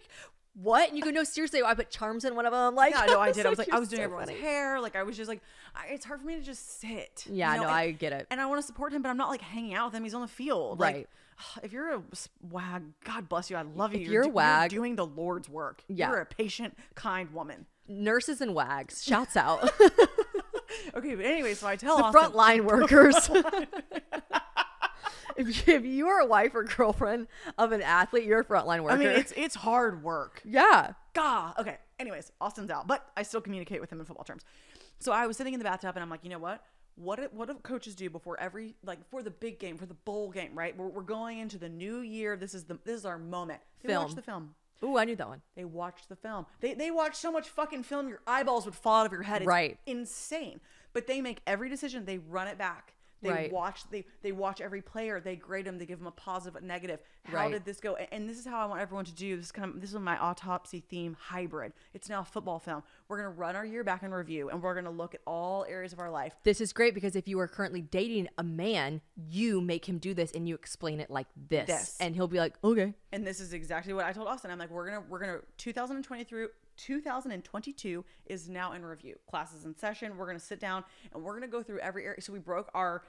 [SPEAKER 2] what? And you go, no, seriously. I put charms in one of them. Like,
[SPEAKER 3] yeah, no, I did. I was like, I
[SPEAKER 2] you're
[SPEAKER 3] was doing
[SPEAKER 2] so
[SPEAKER 3] everyone's
[SPEAKER 2] funny.
[SPEAKER 3] hair. Like, I was just like, it's hard for me to just sit.
[SPEAKER 2] Yeah,
[SPEAKER 3] you know?
[SPEAKER 2] no, I get it.
[SPEAKER 3] And I want to support him, but I'm not like hanging out with him. He's on the field.
[SPEAKER 2] Right.
[SPEAKER 3] Like, if you're a wag, God bless you. I love you.
[SPEAKER 2] If you're a wag-
[SPEAKER 3] you're doing the Lord's work.
[SPEAKER 2] Yeah.
[SPEAKER 3] You're a patient, kind woman.
[SPEAKER 2] Nurses and wags, shouts out.
[SPEAKER 3] Okay, but anyway, so I tell
[SPEAKER 2] The
[SPEAKER 3] Austin,
[SPEAKER 2] frontline workers. If you are a wife or girlfriend of an athlete, you're a frontline worker.
[SPEAKER 3] I mean, it's hard work.
[SPEAKER 2] yeah.
[SPEAKER 3] God. Okay. Anyways, Austin's out, but I still communicate with him in football terms. So I was sitting in the bathtub, and I'm like, you know what? What do coaches do before for the big game, for the bowl game, right? We're going into the new year. This is our moment. They watch the film.
[SPEAKER 2] Ooh, I knew that one.
[SPEAKER 3] They watched the film. They watch so much fucking film, your eyeballs would fall out of your head. It's
[SPEAKER 2] Right.
[SPEAKER 3] insane. But they make every decision. They run it back. They
[SPEAKER 2] Right.
[SPEAKER 3] they watch every player. They grade them. They give them a positive, a negative. How
[SPEAKER 2] Right.
[SPEAKER 3] did this go? And this is how I want everyone to do this. This is my autopsy theme hybrid. It's now football film. We're gonna run our year back in review, and we're gonna look at all areas of our life.
[SPEAKER 2] This is great because if you are currently dating a man, you make him do this and you explain it like this. And he'll be like, okay.
[SPEAKER 3] And this is exactly what I told Austin. I'm like, we're gonna 2022 is now in review. Classes in session. We're gonna sit down and we're gonna go through every area. So we broke our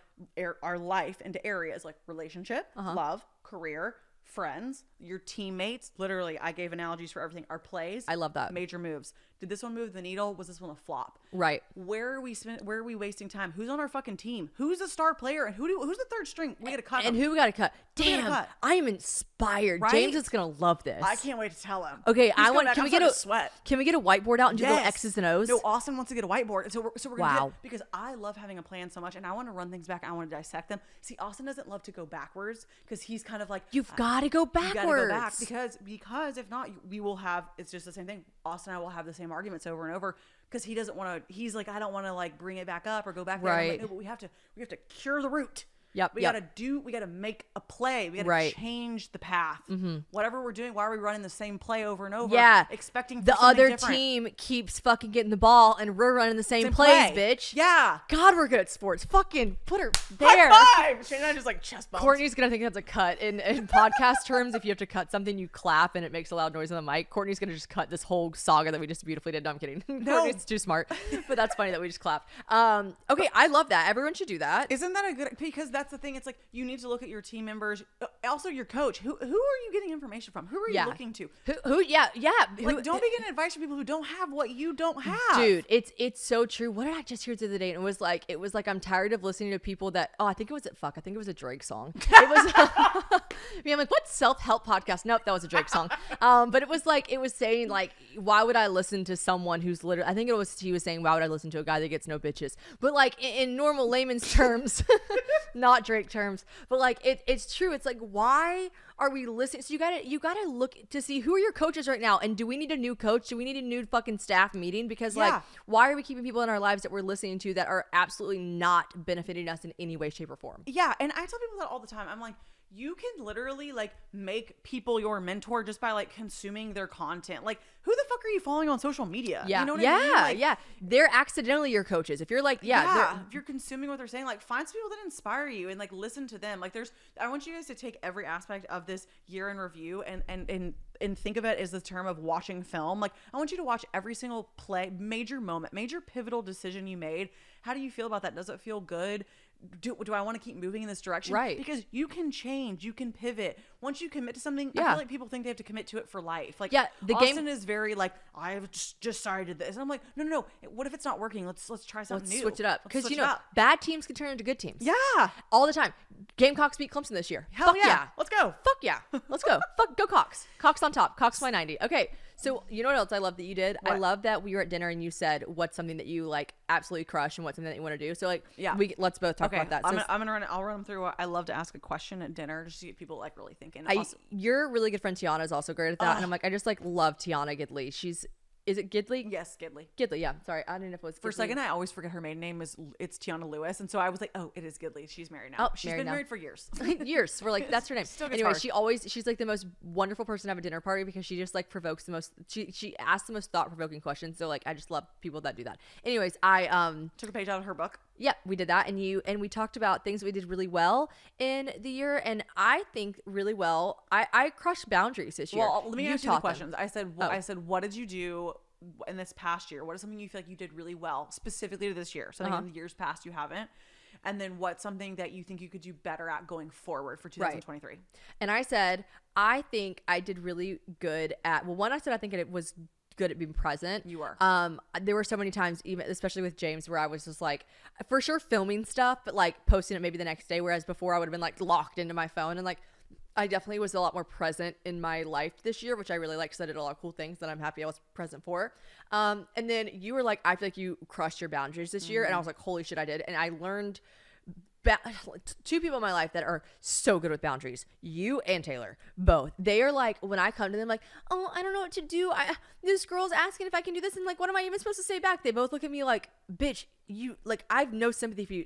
[SPEAKER 3] life into areas like relationship, love, career, friends, your teammates. Literally, I gave analogies for everything. Our plays.
[SPEAKER 2] I love that.
[SPEAKER 3] Major moves. Did this one move the needle? Was this one a flop?
[SPEAKER 2] Right.
[SPEAKER 3] Where are we wasting time? Who's on our fucking team? Who's the star player? And who's the third string? We gotta cut
[SPEAKER 2] And
[SPEAKER 3] them.
[SPEAKER 2] who we got to cut?
[SPEAKER 3] we gotta
[SPEAKER 2] Damn,
[SPEAKER 3] cut?
[SPEAKER 2] I am inspired.
[SPEAKER 3] Right?
[SPEAKER 2] James is going to love this.
[SPEAKER 3] I can't wait to tell him.
[SPEAKER 2] Okay,
[SPEAKER 3] He's
[SPEAKER 2] I
[SPEAKER 3] coming
[SPEAKER 2] want.
[SPEAKER 3] back.
[SPEAKER 2] Can
[SPEAKER 3] I'm
[SPEAKER 2] we get
[SPEAKER 3] starting
[SPEAKER 2] a
[SPEAKER 3] to sweat?
[SPEAKER 2] Can we get a whiteboard out and do little
[SPEAKER 3] Yes.
[SPEAKER 2] X's and O's?
[SPEAKER 3] No, Austin wants to get a whiteboard. So we're gonna do
[SPEAKER 2] Wow.
[SPEAKER 3] it because I love having a plan so much, and I want to run things back. I want to dissect them. See, Austin doesn't love to go backwards because he's kind of like,
[SPEAKER 2] You've got to go backwards.
[SPEAKER 3] you gotta go back because if not, we will have. It's just the same thing. Austin and I will have the same arguments over and over because he doesn't want to. He's like, I don't want to like bring it back up or go back there. And I'm like,
[SPEAKER 2] Right.
[SPEAKER 3] no, but we have to cure the root.
[SPEAKER 2] Yep,
[SPEAKER 3] We
[SPEAKER 2] yep.
[SPEAKER 3] gotta make a play. We gotta
[SPEAKER 2] Right.
[SPEAKER 3] change the path. Whatever we're doing, why are we running the same play over and over?
[SPEAKER 2] Yeah.
[SPEAKER 3] Expecting for
[SPEAKER 2] the
[SPEAKER 3] something
[SPEAKER 2] other
[SPEAKER 3] different?
[SPEAKER 2] team keeps fucking getting the ball and we're running the same
[SPEAKER 3] Same
[SPEAKER 2] plays,
[SPEAKER 3] play.
[SPEAKER 2] bitch.
[SPEAKER 3] Yeah.
[SPEAKER 2] God, we're good at sports. Fucking put her there.
[SPEAKER 3] High five! Shane and I just like chest bumps.
[SPEAKER 2] Courtney's gonna think that's a cut. In podcast terms, if you have to cut something, you clap and it makes a loud noise on the mic. Courtney's gonna just cut this whole saga that we just beautifully did. No, I'm kidding. Courtney's too smart, but that's funny that we just clapped. Okay, I love that. Everyone should do that.
[SPEAKER 3] Isn't that a good? Because that's the thing. It's like you need to look at your team members, also your coach. Who are you getting information from? Who are you looking to?
[SPEAKER 2] Who? Yeah.
[SPEAKER 3] Like, don't be getting advice from people who don't have what you don't have.
[SPEAKER 2] Dude, it's so true. What did I just hear the other day? And it was like I'm tired of listening to people that I think it was a Drake song. It was I'm like, what self-help podcast? Nope, that was a Drake song. But it was saying like, why would I listen to someone who's literally, I think he was saying, why would I listen to a guy that gets no bitches? But like in normal layman's terms, not Drake terms, but like it's true. It's like, why are we listening? So you gotta look to see who are your coaches right now, and do we need a new coach? Do we need a new fucking staff meeting? Because like, why are we keeping people in our lives that we're listening to that are absolutely not benefiting us in any way, shape, or form?
[SPEAKER 3] Yeah, and I tell people that all the time. I'm like, you can literally like make people your mentor just by like consuming their content. Like, who the fuck are you following on social media?
[SPEAKER 2] Yeah,
[SPEAKER 3] you know what I mean? Like,
[SPEAKER 2] yeah. They're accidentally your coaches. If you're like,
[SPEAKER 3] if you're consuming what they're saying, like find some people that inspire you and like listen to them. Like I want you guys to take every aspect of this year in review and think of it as the term of watching film. Like, I want you to watch every single play, major moment, major pivotal decision you made. How do you feel about that? Does it feel good? Do I want to keep moving in this direction?
[SPEAKER 2] Right.
[SPEAKER 3] Because you can change, you can pivot. Once you commit to something, I
[SPEAKER 2] Yeah.
[SPEAKER 3] feel like people think they have to commit to it for life. Like,
[SPEAKER 2] Yeah, the game-
[SPEAKER 3] Austin is very like, I've just started this. And I'm like, no. What if it's not working? Let's try something
[SPEAKER 2] Let's
[SPEAKER 3] new.
[SPEAKER 2] switch it up.
[SPEAKER 3] Let's
[SPEAKER 2] Because
[SPEAKER 3] switch
[SPEAKER 2] you
[SPEAKER 3] it
[SPEAKER 2] know,
[SPEAKER 3] up.
[SPEAKER 2] bad teams can turn into good teams.
[SPEAKER 3] Yeah.
[SPEAKER 2] All the time. Gamecocks beat Clemson this year.
[SPEAKER 3] Hell
[SPEAKER 2] Fuck
[SPEAKER 3] yeah. Let's go.
[SPEAKER 2] Fuck yeah. Let's go. Fuck, go Cox. Cox on on top. Cox my 90. Okay. So you know what else I love that you did?
[SPEAKER 3] What?
[SPEAKER 2] I love that we were at dinner and you said what's something that you like absolutely crush and what's something that you want to do. So like,
[SPEAKER 3] Yeah.
[SPEAKER 2] let's both talk about that. So
[SPEAKER 3] I'll run them through. I'll run to ask a question at dinner just to get people like really thinking.
[SPEAKER 2] your really good friend Tiana is also great at that, and I'm like, I just like love Tiana Gidley. Is it Gidley?
[SPEAKER 3] Yes, Gidley.
[SPEAKER 2] Gidley, yeah. Sorry, I didn't know if it was
[SPEAKER 3] For a
[SPEAKER 2] Gidley.
[SPEAKER 3] second, I always forget her maiden name it's Tiana Lewis, and so I was like, oh, it is Gidley. She's married now.
[SPEAKER 2] Oh,
[SPEAKER 3] She's
[SPEAKER 2] married
[SPEAKER 3] been
[SPEAKER 2] now.
[SPEAKER 3] married for years.
[SPEAKER 2] Years. We're like, that's her name.
[SPEAKER 3] Still gets
[SPEAKER 2] Anyway,
[SPEAKER 3] hard.
[SPEAKER 2] she's like the most wonderful person to have a dinner party because she just like provokes the most. She asks the most thought provoking questions. So like, I just love people that do that. Anyways, I
[SPEAKER 3] Took a page out of her book.
[SPEAKER 2] yeah, we did that, and we talked about things that we did really well in the year, and I think really well. I crushed boundaries this year.
[SPEAKER 3] Well, let me ask you the
[SPEAKER 2] taught them.
[SPEAKER 3] questions. I said,
[SPEAKER 2] Oh.
[SPEAKER 3] I said, what did you do in this past year? What is something you feel like you did really well, specifically to this year? Something in the years past you haven't. And then what's something that you think you could do better at going forward for 2023?
[SPEAKER 2] And I said, I think I did really good at, well, one, I said I think it was good at being present.
[SPEAKER 3] You were.
[SPEAKER 2] There were so many times, even especially with James, where I was just like, for sure filming stuff, but like posting it maybe the next day. Whereas before I would have been like locked into my phone, and like I definitely was a lot more present in my life this year, which I really like because I did a lot of cool things that I'm happy I was present for. And then you were like, I feel like you crushed your boundaries this year. And I was like, holy shit, I did. And I learned two people in my life that are so good with boundaries, you and Taylor, both. They are like, when I come to them like, oh, I don't know what to do, this girl's asking if I can do this, and like, what am I even supposed to say back? They both look at me like, bitch, you like, I have no sympathy for you.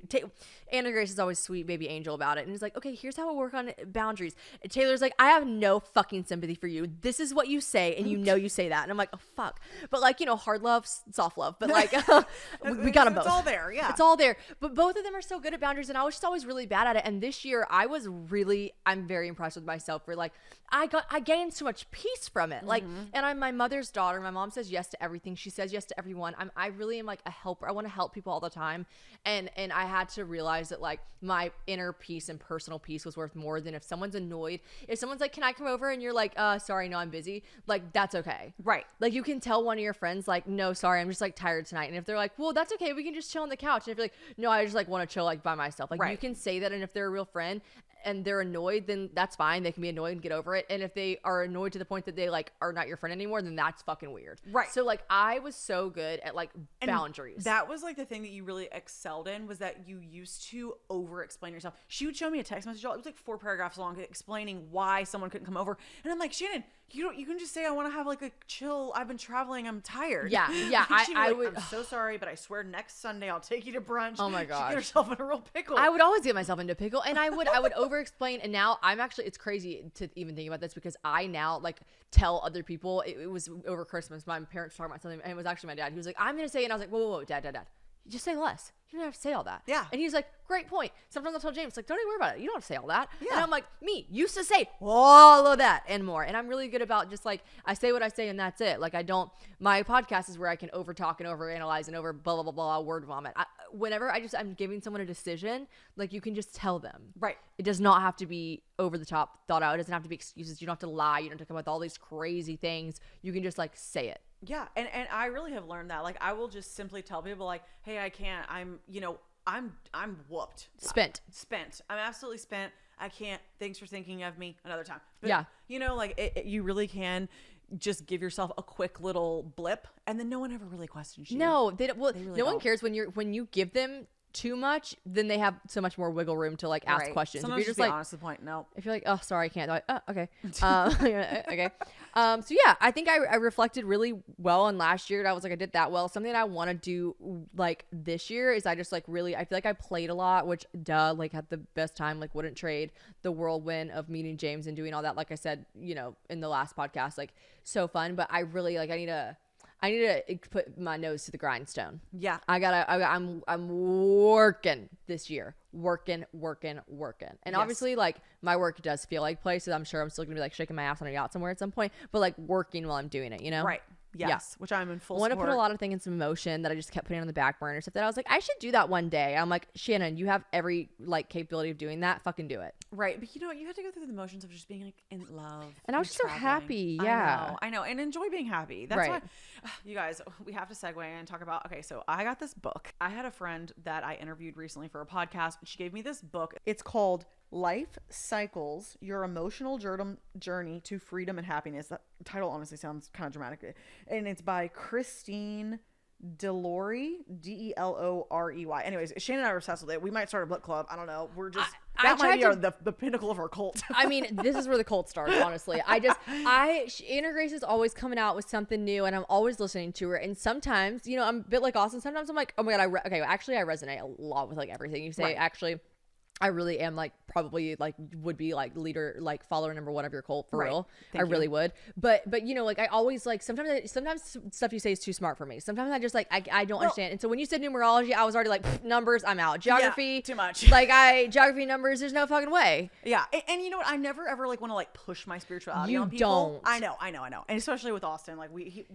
[SPEAKER 2] Anna Grace is always sweet baby angel about it, and it's like, okay, here's how we work on boundaries. And Taylor's like, I have no fucking sympathy for you. This is what you say, and you know you say that. And I'm like, oh fuck. But like, you know, hard love, soft love, but like we got them both.
[SPEAKER 3] It's all there. Yeah,
[SPEAKER 2] it's all there. But both of them are so good at boundaries, and I was just always really bad at it. And this year I'm very impressed with myself for like, I gained so much peace from it. Like, and I'm my mother's daughter. My mom says yes to everything. She says yes to everyone. I really am like a helper. I want to help people all the time. And I had to realize that like my inner peace and personal peace was worth more than if someone's annoyed. If someone's like, can I come over? And you're like, sorry, no, I'm busy. Like, that's okay.
[SPEAKER 3] Right.
[SPEAKER 2] Like, you can tell one of your friends like, no, sorry, I'm just like tired tonight. And if they're like, well, that's okay, we can just chill on the couch. And if you're like, no, I just like want to chill like by myself. Like, you can say that. And if they're a real friend and they're annoyed, then that's fine. They can be annoyed and get over it. And if they are annoyed to the point that they like are not your friend anymore, then that's fucking weird.
[SPEAKER 3] Right.
[SPEAKER 2] So like, I was so good at like boundaries.
[SPEAKER 3] That was like the thing that you really excelled in, was that you used to over explain yourself. She would show me a text message. It was like 4 paragraphs long explaining why someone couldn't come over. And I'm like, Shannon, you can just say, I want to have like a chill. I've been traveling. I'm tired.
[SPEAKER 2] Yeah. Yeah.
[SPEAKER 3] I would. I'm so sorry, but I swear next Sunday I'll take you to brunch.
[SPEAKER 2] Oh my
[SPEAKER 3] She'd
[SPEAKER 2] gosh.
[SPEAKER 3] get herself in a real pickle.
[SPEAKER 2] I would always get myself into a pickle, and I would over explain. And now I'm actually, it's crazy to even think about this because I now like tell other people. It was over Christmas. My parents were talking about something, and it was actually my dad. He was like, I'm going to say it. And I was like, whoa, dad. You just say less. You don't have to say all that.
[SPEAKER 3] Yeah.
[SPEAKER 2] And he's like, great point. Sometimes I'll tell James, like, don't even worry about it. You don't have to say all that.
[SPEAKER 3] Yeah.
[SPEAKER 2] And I'm like, me used to say all of that and more. And I'm really good about just like, I say what I say and that's it. Like, my podcast is where I can over talk and over analyze and over blah, blah, blah, blah, word vomit. Whenever I'm giving someone a decision, like, you can just tell them.
[SPEAKER 3] Right.
[SPEAKER 2] It does not have to be over the top, thought out. It doesn't have to be excuses. You don't have to lie. You don't have to come up with all these crazy things. You can just like say it.
[SPEAKER 3] Yeah, and I really have learned that. Like, I will just simply tell people like, hey, I can't. I'm whooped.
[SPEAKER 2] Spent.
[SPEAKER 3] I'm absolutely spent. I can't. Thanks for thinking of me another time. But,
[SPEAKER 2] Yeah.
[SPEAKER 3] you know, like you really can just give yourself a quick little blip, and then no one ever really questions you.
[SPEAKER 2] No, they don't. Well,
[SPEAKER 3] They really
[SPEAKER 2] no one
[SPEAKER 3] don't.
[SPEAKER 2] cares when you give them too much, then they have so much more wiggle room to like ask
[SPEAKER 3] Right.
[SPEAKER 2] questions.
[SPEAKER 3] Sometimes
[SPEAKER 2] If you're
[SPEAKER 3] just
[SPEAKER 2] just like,
[SPEAKER 3] honest to the point. No.
[SPEAKER 2] if you're like, oh, sorry, I can't. They're like, oh, okay. Okay. So yeah, I think I reflected really well on last year. And I was like, I did that well. Something that I want to do like this year is I just like really, I feel like I played a lot, which like had the best time, like wouldn't trade the whirlwind of meeting James and doing all that. Like I said, you know, in the last podcast, like so fun, but I really like, I need to put my nose to the grindstone.
[SPEAKER 3] Yeah.
[SPEAKER 2] I'm working this year, working. And
[SPEAKER 3] Yes.
[SPEAKER 2] obviously like my work does feel like play. So I'm sure I'm still gonna be like shaking my ass on a yacht somewhere at some point, but like working while I'm doing it, you know?
[SPEAKER 3] Right. Yes. Which I'm in full
[SPEAKER 2] I want to
[SPEAKER 3] support.
[SPEAKER 2] put a lot of things in some motion that I just kept putting on the back burner. Stuff that I was like, I should do that one day. I'm like, Shannon, you have every like capability of doing that. Fucking do it.
[SPEAKER 3] Right. But you know what? You have to go through the motions of just being like in love.
[SPEAKER 2] And I was just so happy. Yeah.
[SPEAKER 3] I know. And enjoy being happy. That's
[SPEAKER 2] Right.
[SPEAKER 3] why, you guys, we have to segue and talk about, okay, so I got this book. I had a friend that I interviewed recently for a podcast. She gave me this book. It's called Life Cycles, Your Emotional Journey to Freedom and Happiness. That title honestly sounds kind of dramatic. And it's by Christine Delorey, Delorey. Anyways, Shannon and I are obsessed with it. We might start a book club. I don't know. We're just that might be the pinnacle of our cult.
[SPEAKER 2] I mean, this is where the cult starts, honestly. Anna Grace is always coming out with something new, and I'm always listening to her. And sometimes, you know, I'm a bit like Austin. Sometimes I'm like, oh my god, I resonate a lot with like everything you say.
[SPEAKER 3] Right.
[SPEAKER 2] Actually, I really am like probably like would be like leader, like follower number one of your cult for real. I really would. But you know, like I always like sometimes stuff you say is too smart for me. Sometimes I just like I don't understand. And so when you said numerology, I was already like numbers, I'm out. Geography,
[SPEAKER 3] too much.
[SPEAKER 2] Like geography, numbers, there's no fucking way.
[SPEAKER 3] Yeah, and you know what? I never ever like want to like push my spirituality
[SPEAKER 2] You
[SPEAKER 3] on people.
[SPEAKER 2] don't.
[SPEAKER 3] I know, and especially with Austin, like he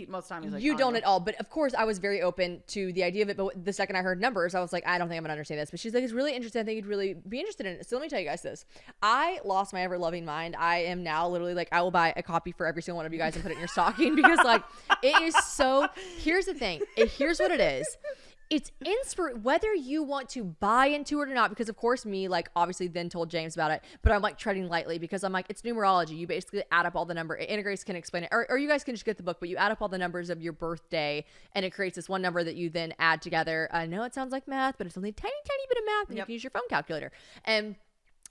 [SPEAKER 3] most of the time he's like
[SPEAKER 2] you don't at all. But of course, I was very open to the idea of it. But the second I heard numbers, I was like, I don't think I'm gonna understand this. But she's like, it's really interesting. I think you'd really be interested in it. So let me tell you guys this. I lost my ever loving mind. I am now literally like, I will buy a copy for every single one of you guys and put it in your stocking because like it is so. Here's the thing. Here's what it is. It's whether you want to buy into it or not, because of course me, like obviously then told James about it, but I'm like treading lightly because I'm like, it's numerology. You basically add up all the numbers. Anna Grace can explain it, or you guys can just get the book, but you add up all the numbers of your birthday and it creates this one number that you then add together. I know it sounds like math, but it's only a tiny bit of math and you can use your phone calculator. And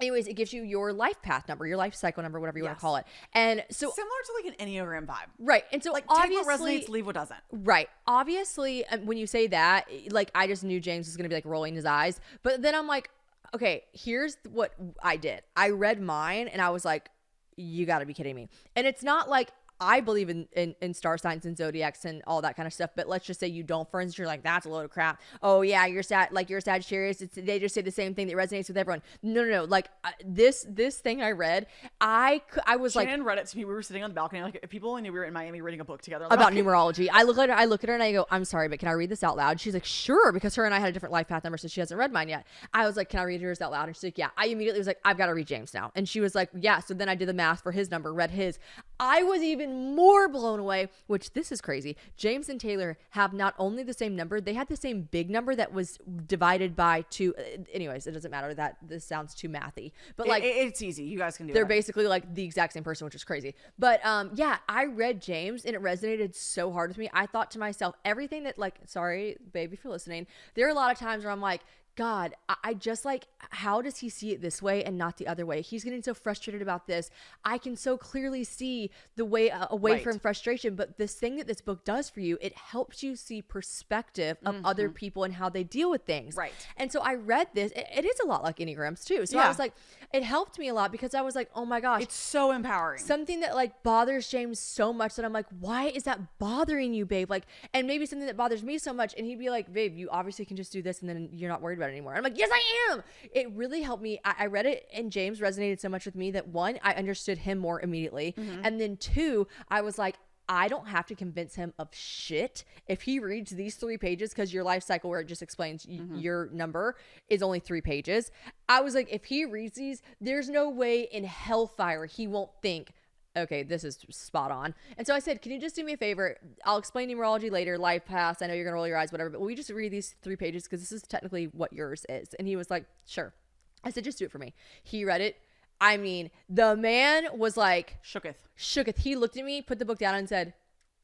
[SPEAKER 2] anyways, it gives you your life path number, your life cycle number, whatever you want to call it. And so
[SPEAKER 3] similar to like an Enneagram vibe.
[SPEAKER 2] Right. And so
[SPEAKER 3] like
[SPEAKER 2] obviously,
[SPEAKER 3] take what resonates, leave what doesn't.
[SPEAKER 2] Right. Obviously, when you say that, like I just knew James was going to be like rolling his eyes. But then I'm like, okay, here's what I did. I read mine and I was like, you got to be kidding me. And it's not like I believe in star signs and zodiacs and all that kind of stuff, but let's just say you don't. For instance, you're like, that's a load of crap. Oh yeah, you're a Sagittarius. They just say the same thing that resonates with everyone. No. Like this thing I read, I was like,
[SPEAKER 3] Shannon read it to me. We were sitting on the balcony. Like if people only knew we were in Miami reading a book together
[SPEAKER 2] about numerology. I look at her and I go, I'm sorry, but can I read this out loud? She's like, sure, because her and I had a different life path number, so she hasn't read mine yet. I was like, can I read yours out loud? And she's like, yeah. I immediately was like, I've got to read James now. And she was like, yeah. So then I did the math for his number, read his. I was even more blown away, which this is crazy. James and Taylor have not only the same number, they had the same big number that was divided by 2. Anyways, it doesn't matter that this sounds too mathy, but like
[SPEAKER 3] it's easy. You guys can do it.
[SPEAKER 2] They're basically like the exact same person, which is crazy. But yeah, I read James and it resonated so hard with me. I thought to myself, everything that like, sorry, baby, for listening. There are a lot of times where I'm like, God, I just like, how does he see it this way and not the other way? He's getting so frustrated about this. I can so clearly see the way away from frustration. But this thing that this book does for you, it helps you see perspective of other people and how they deal with things.
[SPEAKER 3] Right.
[SPEAKER 2] And so I read this. It is a lot like Enneagrams too. So I was like, it helped me a lot because I was like, oh my gosh.
[SPEAKER 3] It's so empowering.
[SPEAKER 2] Something that like bothers James so much that I'm like, why is that bothering you, babe? Like, and maybe something that bothers me so much. And he'd be like, babe, you obviously can just do this and then you're not worried about it anymore. I'm like, yes, I am. It really helped me. I read it and James resonated so much with me that 1, I understood him more immediately. And then 2, I was like, I don't have to convince him of shit if he reads these 3 pages, because your life cycle, where it just explains your number, is only 3 pages. I was like, if he reads these, there's no way in hellfire he won't think, okay, this is spot on. And so I said, can you just do me a favor? I'll explain numerology later, life paths. I know you're going to roll your eyes, whatever, but will you just read these 3 pages? Because this is technically what yours is. And he was like, sure. I said, just do it for me. He read it. I mean, the man was like, shooketh. He looked at me, put the book down and said,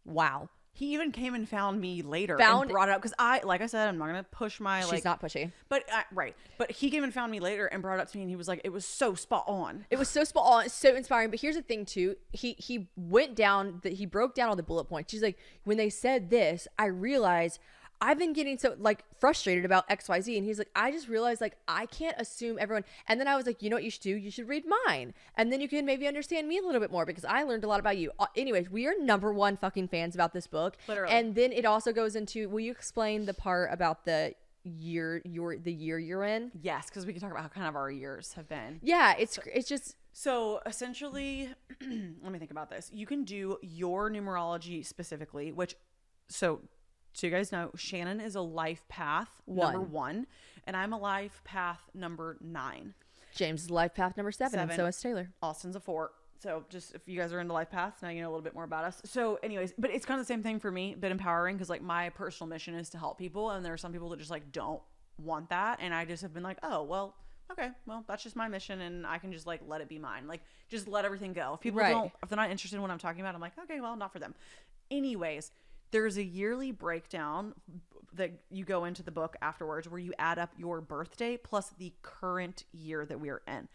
[SPEAKER 2] wow.
[SPEAKER 3] He even came and found me later and brought it up, because like I said, I'm not going to push my
[SPEAKER 2] She's not pushy.
[SPEAKER 3] But right. But he came and found me later and brought it up to me and he was like, it was so spot on.
[SPEAKER 2] It was so spot on, so inspiring. But here's the thing too. He went down, he broke down all the bullet points. She's like, when they said this, I realized I've been getting so like frustrated about XYZ. And he's like, I just realized like I can't assume everyone. And then I was like, you know what you should do? You should read mine. And then you can maybe understand me a little bit more, because I learned a lot about you. Anyways, we are #1 fucking fans about this book.
[SPEAKER 3] Literally.
[SPEAKER 2] And then it also goes into, will you explain the part about the year you're in?
[SPEAKER 3] Yes, because we can talk about how kind of our years have been.
[SPEAKER 2] Yeah, it's just.
[SPEAKER 3] So essentially, let me think about this. You can do your numerology specifically, so you guys know, Shannon is a life path number 1, and I'm a life path number 9.
[SPEAKER 2] James is life path number 7, and so is Taylor.
[SPEAKER 3] Austin's a 4. So just if you guys are into life paths, now you know a little bit more about us. So anyways, but it's kind of the same thing for me, a bit empowering, because like my personal mission is to help people, and there are some people that just like don't want that, and I just have been like, oh well, okay, well, that's just my mission, and I can just like let it be mine. Like, just let everything go. If people
[SPEAKER 2] Right.
[SPEAKER 3] if they're not interested in what I'm talking about, I'm like, okay, well, not for them. Anyways, there's a yearly breakdown that you go into the book afterwards where you add up your birthday plus the current year that we're in.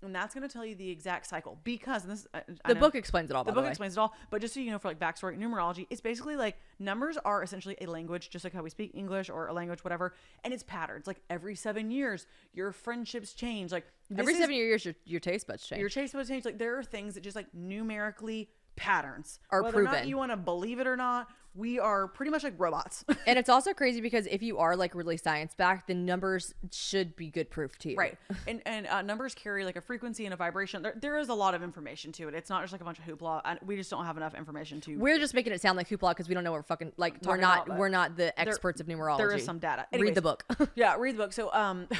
[SPEAKER 3] And that's going to tell you the exact cycle, because and this
[SPEAKER 2] The book explains it all, by
[SPEAKER 3] the
[SPEAKER 2] the
[SPEAKER 3] book
[SPEAKER 2] way.
[SPEAKER 3] explains it all. But just so you know, for like backstory, numerology, it's basically like numbers are essentially a language, just like how we speak English or a language, whatever. And it's patterns. Like every 7 years, your friendships change. Like
[SPEAKER 2] Every 7 years, your taste buds change.
[SPEAKER 3] your taste buds change. Like there are things that just like numerically patterns
[SPEAKER 2] Are
[SPEAKER 3] whether or not
[SPEAKER 2] proven.
[SPEAKER 3] you want to believe it or not. We are pretty much like robots.
[SPEAKER 2] And it's also crazy because if you are like really science backed, the numbers should be good proof to you.
[SPEAKER 3] Right. And numbers carry like a frequency and a vibration. There is a lot of information to it. It's not just like a bunch of hoopla. And we just don't have enough information to.
[SPEAKER 2] We're just making it sound like hoopla because we don't know what we're fucking like.
[SPEAKER 3] Talking about, but
[SPEAKER 2] We're not the experts of numerology.
[SPEAKER 3] There is some data.
[SPEAKER 2] Read
[SPEAKER 3] Anyways,
[SPEAKER 2] the book.
[SPEAKER 3] Yeah, read the book. So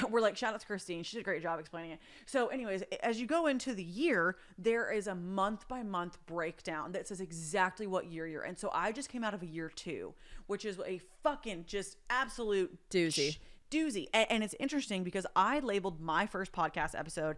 [SPEAKER 3] we're like, shout out to Christine. She did a great job explaining it. So anyways, as you go into the year, there is a month by month breakdown that says exactly what year you're in. So I just came out of a year 2, which is a fucking just absolute
[SPEAKER 2] Doozy.
[SPEAKER 3] Doozy. And it's interesting because I labeled my first podcast episode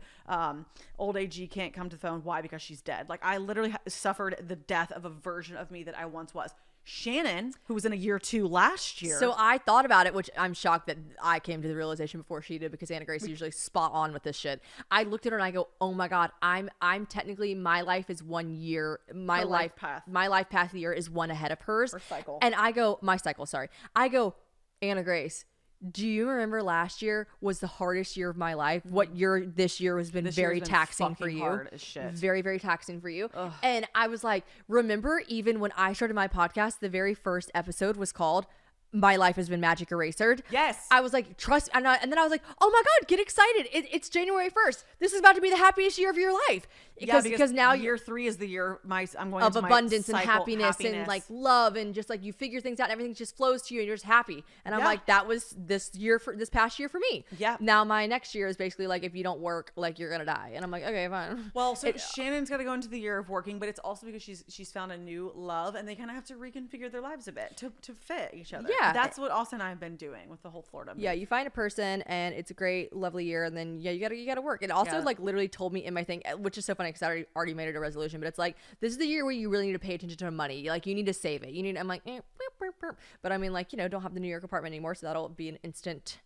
[SPEAKER 3] Old AG Can't Come to the Phone. Why? Because she's dead. Like I literally suffered the death of a version of me that I once was. Shannon, who was in a year 2 last year.
[SPEAKER 2] So I thought about it, which I'm shocked that I came to the realization before she did, because Anna Grace is usually spot on with this shit. I looked at her and I go, oh my God, I'm technically, my life is 1 year. My
[SPEAKER 3] Her
[SPEAKER 2] life
[SPEAKER 3] life path.
[SPEAKER 2] My life path year is one ahead of hers.
[SPEAKER 3] Her cycle.
[SPEAKER 2] And I go, my cycle, sorry. I go, Anna Grace, do you remember last year was the hardest year of my life? What year this year has been
[SPEAKER 3] This year
[SPEAKER 2] very
[SPEAKER 3] has been
[SPEAKER 2] taxing for
[SPEAKER 3] fucking
[SPEAKER 2] you.
[SPEAKER 3] hard as shit.
[SPEAKER 2] Very, very taxing for you. And I was like, remember even when I started my podcast, the very first episode was called My Life Has Been Magic Erasered.
[SPEAKER 3] Yes.
[SPEAKER 2] I was like, trust, and then I was like, oh my God, get excited. It's January 1st. This is about to be the happiest year of your life. Because now
[SPEAKER 3] year 3 is the year I'm going
[SPEAKER 2] of
[SPEAKER 3] into my
[SPEAKER 2] abundance and
[SPEAKER 3] cycle,
[SPEAKER 2] happiness and like love, and just like you figure things out and everything just flows to you and you're just happy. And I'm
[SPEAKER 3] Yeah.
[SPEAKER 2] like, that was this past year for me.
[SPEAKER 3] Yeah.
[SPEAKER 2] Now my next year is basically like, if you don't work, like you're gonna die. And I'm like, okay, fine.
[SPEAKER 3] Well, so Shannon's got to go into the year of working, but it's also because she's found a new love, and they kind of have to reconfigure their lives a bit to fit each other.
[SPEAKER 2] Yeah.
[SPEAKER 3] That's what Austin and I have been doing with the whole Florida move.
[SPEAKER 2] Yeah, you find a person and it's a great, lovely year, and then you gotta work. It also
[SPEAKER 3] Yeah.
[SPEAKER 2] like literally told me in my thing, which is so funny because I already made it a resolution, but it's like, this is the year where you really need to pay attention to money. Like you need to save it. I'm like, boop, boop, boop. But I mean, like, don't have the New York apartment anymore, so that'll be an instant,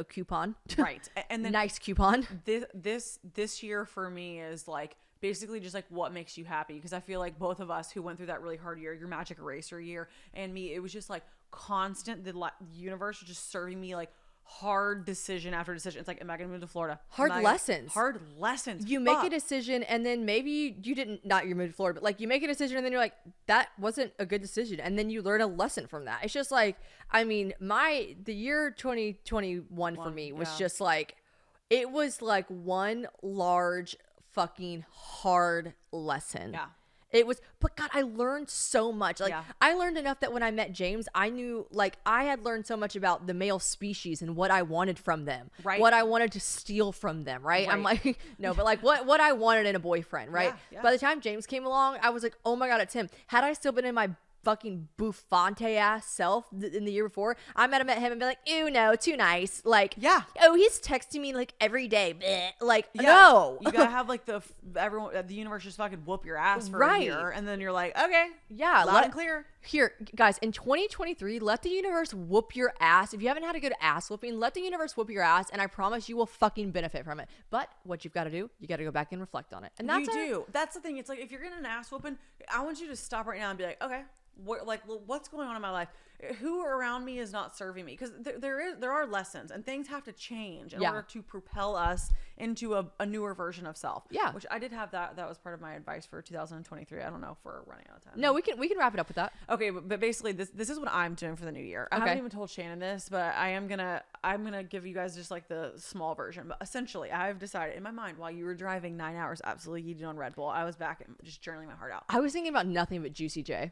[SPEAKER 2] coupon.
[SPEAKER 3] Right. And then
[SPEAKER 2] Nice coupon.
[SPEAKER 3] this year for me is like basically just like what makes you happy, because I feel like both of us who went through that really hard year, your magic eraser year, and me, it was just like constant. The universe was just serving me like hard decision after decision. It's like, am I gonna move to Florida?
[SPEAKER 2] Hard lessons.
[SPEAKER 3] Hard lessons.
[SPEAKER 2] You make a
[SPEAKER 3] Fuck.
[SPEAKER 2] decision and then maybe you didn't, not your move to Florida, but like you make a decision and then you're like, that wasn't a good decision. And then you learn a lesson from that. It's just like, I mean, the year 2021 for me was
[SPEAKER 3] yeah.
[SPEAKER 2] just like, it was like one large fucking hard lesson.
[SPEAKER 3] Yeah.
[SPEAKER 2] It was, but God, I learned so much. Like,
[SPEAKER 3] Yeah.
[SPEAKER 2] I learned enough that when I met James, I knew, like, I had learned so much about the male species and what I wanted from them,
[SPEAKER 3] Right.
[SPEAKER 2] what I wanted to steal from them, right? I'm
[SPEAKER 3] Right.
[SPEAKER 2] like, no, but like what I wanted in a boyfriend, right?
[SPEAKER 3] Yeah, yeah.
[SPEAKER 2] By the time James came along, I was like, oh my God, it's him. Had I still been in my fucking bouffante ass self in the year before, I might have met him and be like, ew, no, too nice. Like,
[SPEAKER 3] Yeah.
[SPEAKER 2] oh, he's texting me like every day. Bleh. Like,
[SPEAKER 3] Yeah.
[SPEAKER 2] no.
[SPEAKER 3] You gotta have like the universe just fucking whoop your ass for a
[SPEAKER 2] Right.
[SPEAKER 3] year, and then you're like, okay,
[SPEAKER 2] Yeah,
[SPEAKER 3] loud and clear.
[SPEAKER 2] Here, guys, in 2023, let the universe whoop your ass. If you haven't had a good ass whooping, let the universe whoop your ass, and I promise you will fucking benefit from it. But what you've got to do, you got to go back and reflect on it. And that's
[SPEAKER 3] You do. That's the thing. It's like, if you're getting an ass whooping, I want you to stop right now and be like, okay, what's going on in my life? Who around me is not serving me? Because there are lessons, and things have to change in
[SPEAKER 2] Yeah.
[SPEAKER 3] order to propel us into a newer version of self.
[SPEAKER 2] Yeah.
[SPEAKER 3] Which I did have that was part of my advice for 2023. I don't know if we're running out of time.
[SPEAKER 2] No, we can wrap it up with that.
[SPEAKER 3] Okay, but basically this is what I'm doing for the new year. I
[SPEAKER 2] Okay.
[SPEAKER 3] haven't even told Shannon this, but I'm gonna give you guys just like the small version. But essentially, I've decided in my mind, while you were driving 9 hours absolutely eating on Red Bull, I was back and just journaling my heart out.
[SPEAKER 2] I was thinking about nothing but Juicy J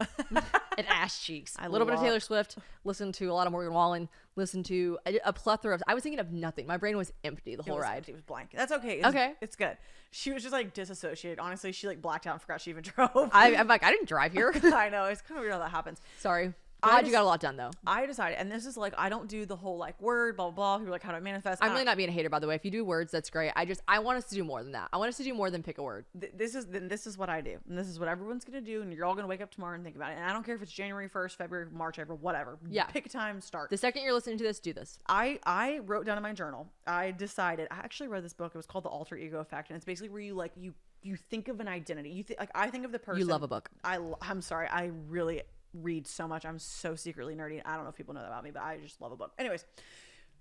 [SPEAKER 2] and ass cheeks.
[SPEAKER 3] I
[SPEAKER 2] A little bit of
[SPEAKER 3] love-
[SPEAKER 2] Taylor Swift, listen to a lot of Morgan Wallen, listen to a plethora of. I was thinking of nothing. My brain was empty the whole ride.
[SPEAKER 3] It was blank. That's okay.
[SPEAKER 2] Okay.
[SPEAKER 3] It's good. She was just like disassociated. Honestly, she like blacked out and forgot she even drove.
[SPEAKER 2] I'm like, I didn't drive here.
[SPEAKER 3] I know. It's kind of weird how that happens.
[SPEAKER 2] Sorry. Glad you got a lot done though.
[SPEAKER 3] I decided, and this is like, I don't do the whole like word, blah, blah, blah. People are like, how do I manifest?
[SPEAKER 2] I'm really not being a hater, by the way. If you do words, that's great. I want us to do more than that. I want us to do more than pick a word.
[SPEAKER 3] This is what I do. And this is what everyone's going to do. And you're all going to wake up tomorrow and think about it. And I don't care if it's January 1st, February, March, April, whatever.
[SPEAKER 2] Yeah.
[SPEAKER 3] Pick a time, start.
[SPEAKER 2] The second you're listening to this, do this.
[SPEAKER 3] I wrote down in my journal, I decided, I actually read this book. It was called The Alter Ego Effect. And it's basically where you like, you think of an identity. Like I think of the person.
[SPEAKER 2] You love a book.
[SPEAKER 3] I'm sorry. I really read so much. I'm so secretly nerdy. I don't know if people know that about me, but I just love a book. Anyways,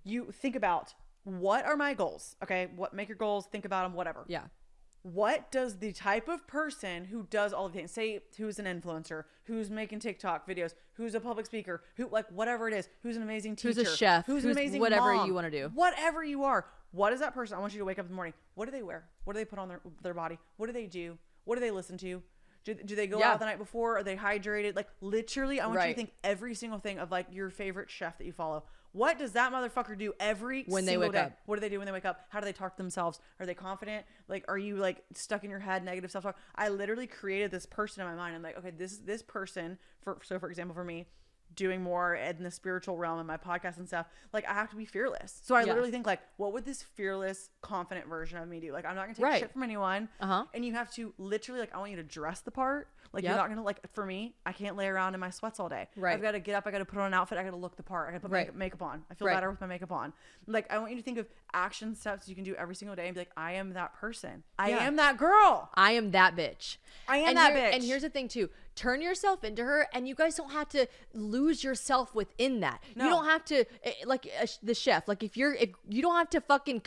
[SPEAKER 3] you think about, what are my goals? Okay. Make your goals, think about them, whatever.
[SPEAKER 2] Yeah.
[SPEAKER 3] What does the type of person who does all of the things, say who's an influencer, who's making TikTok videos, who's a public speaker, who like whatever it is, who's an amazing teacher,
[SPEAKER 2] Who's a chef,
[SPEAKER 3] who's an amazing
[SPEAKER 2] whatever
[SPEAKER 3] mom,
[SPEAKER 2] you want to do.
[SPEAKER 3] whatever you are, what is that person? I want you to wake up in the morning. What do they wear? What do they put on their body? What do they do? What do they listen to? Do they go out the night before? Are they hydrated? Like literally, I want you to think every single thing of like your favorite chef that you follow. What does that motherfucker do
[SPEAKER 2] when they wake
[SPEAKER 3] day?
[SPEAKER 2] up?
[SPEAKER 3] What do they do when they wake up? How do they talk to themselves? Are they confident? Like, are you like stuck in your head, negative self-talk? I literally created this person in my mind. I'm like, okay, this person, for example, for me, doing more in the spiritual realm and my podcast and stuff, like I have to be fearless. So I literally think like, what would this fearless, confident version of me do? Like, I'm not gonna take shit from anyone. And you have to literally like, I want you to dress the part. Like you're not gonna like, for me, I can't lay around in my sweats all day. I've got to get up. I got to put on an outfit. I got to look the part. I got to put makeup on. I feel better with my makeup on. Like I want you to think of action steps you can do every single day and be like, I am that person. I am that girl.
[SPEAKER 2] I am that bitch.
[SPEAKER 3] I am that bitch.
[SPEAKER 2] And here's the thing too. Turn yourself into her, and you guys don't have to lose yourself within that. No. You don't have to the chef. Like if you don't have to fucking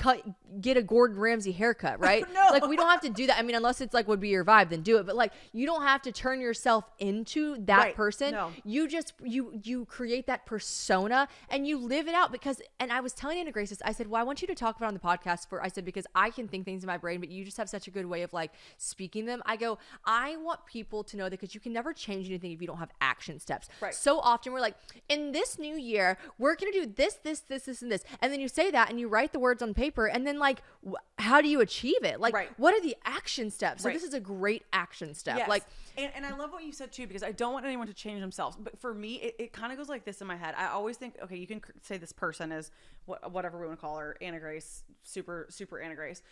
[SPEAKER 2] get a Gordon Ramsay haircut, right?
[SPEAKER 3] No.
[SPEAKER 2] Like we don't have to do that. I mean, unless it's like would be your vibe, then do it. But like you don't have to turn yourself into that person.
[SPEAKER 3] No.
[SPEAKER 2] You just you create that persona and you live it out because. And I was telling Anna Grace this. I said, well, I want you to talk about it on the podcast because I can think things in my brain, but you just have such a good way of like speaking them. I go, I want people to know that because you can never change anything if you don't have action steps.
[SPEAKER 3] Right.
[SPEAKER 2] So often we're like, in this new year, we're going to do this, and this. And then you say that and you write the words on paper and then like, how do you achieve it? Like, what are the action steps? So this is a great action step.
[SPEAKER 3] Yes.
[SPEAKER 2] Like,
[SPEAKER 3] and I love what you said too, because I don't want anyone to change themselves. But for me, it kind of goes like this in my head. I always think, okay, you can say this person is whatever we want to call her, Anna Grace, super Anna Grace.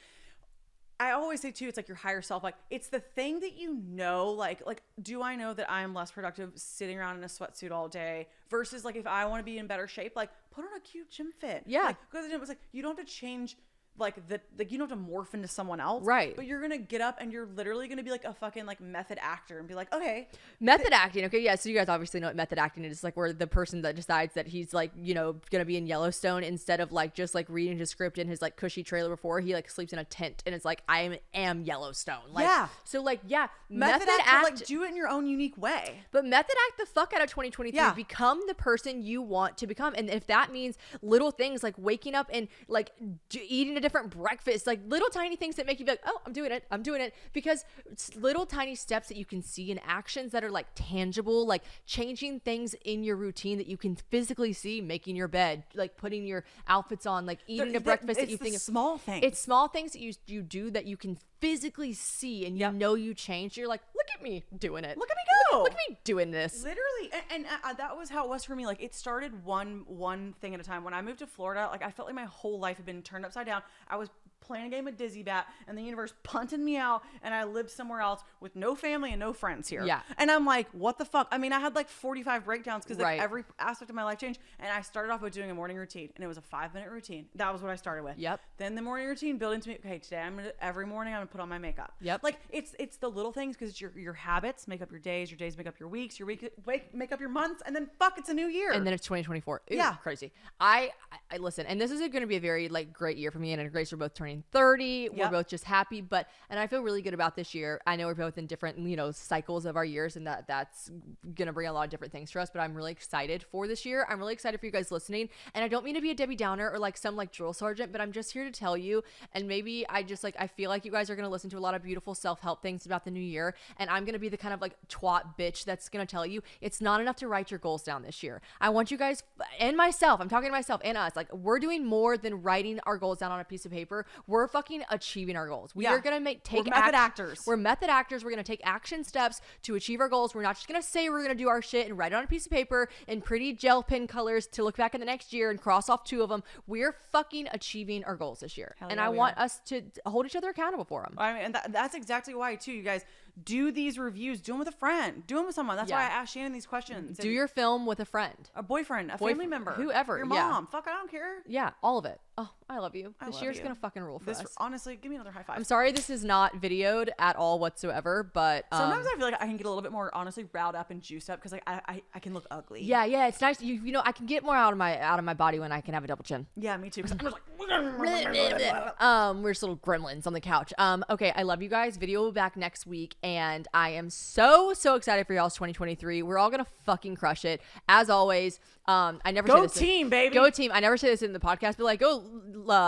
[SPEAKER 3] I always say too, it's like your higher self. Like it's the thing that you know, like, do I know that I'm less productive sitting around in a sweatsuit all day versus like if I want to be in better shape, like put on a cute gym fit.
[SPEAKER 2] Yeah.
[SPEAKER 3] Like go to the gym. It's like, you don't have to change like you don't have to morph into someone else.
[SPEAKER 2] Right.
[SPEAKER 3] But you're going to get up and you're literally going to be like a fucking like method actor and be like, okay.
[SPEAKER 2] Method acting. Okay. Yeah. So you guys obviously know what method acting is. Like where the person that decides that he's like, going to be in Yellowstone instead of like just like reading his script in his like cushy trailer before he like sleeps in a tent and it's like, I am Yellowstone. Like,
[SPEAKER 3] yeah.
[SPEAKER 2] So like, yeah.
[SPEAKER 3] Method act, like do it in your own unique way.
[SPEAKER 2] But method act the fuck out of 2023. Yeah. Become the person you want to become. And if that means little things like waking up and like eating a different breakfast, like little tiny things that make you be like, oh, I'm doing it. Because it's little tiny steps that you can see in actions that are like tangible, like changing things in your routine that you can physically see, making your bed, like putting your outfits on, like eating a breakfast that you think
[SPEAKER 3] small things.
[SPEAKER 2] It's small things that you do that you can physically see and you know you changed. You're like, look at me doing it.
[SPEAKER 3] Look at me go.
[SPEAKER 2] Look at me doing this.
[SPEAKER 3] Literally. And that was how it was for me. Like it started one thing at a time. When I moved to Florida, like I felt like my whole life had been turned upside down. I was playing a game of Dizzy Bat and the universe punted me out and I lived somewhere else with no family and no friends here.
[SPEAKER 2] Yeah.
[SPEAKER 3] And I'm like, what the fuck? I mean, I had like 45 breakdowns because like every aspect of my life changed. And I started off with doing a morning routine and it was a 5-minute routine. That was what I started with.
[SPEAKER 2] Yep.
[SPEAKER 3] Then the morning routine built into me. Okay, today every morning I'm gonna put on my makeup.
[SPEAKER 2] Yep.
[SPEAKER 3] Like it's the little things because your habits make up your days make up your weeks, your week make up your months, and then fuck, it's a new year.
[SPEAKER 2] And then it's 2024. Ooh,
[SPEAKER 3] yeah.
[SPEAKER 2] Crazy. I listen, and this is going to be a very like great year for me and Grace. We're both turning 30. We're both just happy, and I feel really good about this year. I know we're both in different, cycles of our years, and that's going to bring a lot of different things for us, but I'm really excited for this year. I'm really excited for you guys listening. And I don't mean to be a Debbie Downer or like some like drill sergeant, but I'm just here to tell you. And maybe I feel like you guys are going to listen to a lot of beautiful self-help things about the new year. And and I'm gonna be the kind of like twat bitch that's gonna tell you it's not enough to write your goals down this year. I want you guys and myself, I'm talking to myself and us, like we're doing more than writing our goals down on a piece of paper. We're fucking achieving our goals. We are gonna
[SPEAKER 3] we're method actors.
[SPEAKER 2] We're method actors. We're gonna take action steps to achieve our goals. We're not just gonna say we're gonna do our shit and write it on a piece of paper in pretty gel pen colors to look back in the next year and cross off 2 of them. We're fucking achieving our goals this year, and I want us to hold each other accountable for them.
[SPEAKER 3] I mean, and that's exactly why too, you guys. Do these reviews. Do them with a friend. Do them with someone. That's why I asked Shannon these questions.
[SPEAKER 2] Do your film with a friend.
[SPEAKER 3] A boyfriend. A family member.
[SPEAKER 2] Whoever.
[SPEAKER 3] Your mom. Fuck, I don't care.
[SPEAKER 2] Yeah, all of it. Oh, I love you. This year's going to fucking rule for us.
[SPEAKER 3] Honestly, give me another high five.
[SPEAKER 2] I'm sorry this is not videoed at all whatsoever, but...
[SPEAKER 3] sometimes I feel like I can get a little bit more, honestly, riled up and juiced up because like I can look ugly.
[SPEAKER 2] Yeah, it's nice. You know, I can get more out of my body when I can have a double chin.
[SPEAKER 3] Yeah, me too. Because I'm just like...
[SPEAKER 2] We're just little gremlins on the couch. Okay, I love you guys. Video will be back next week, and I am so excited for y'all's 2023. We're all gonna fucking crush it. As always, I never say this.
[SPEAKER 3] Go team, baby.
[SPEAKER 2] Go team. I never say this in the podcast, but like, go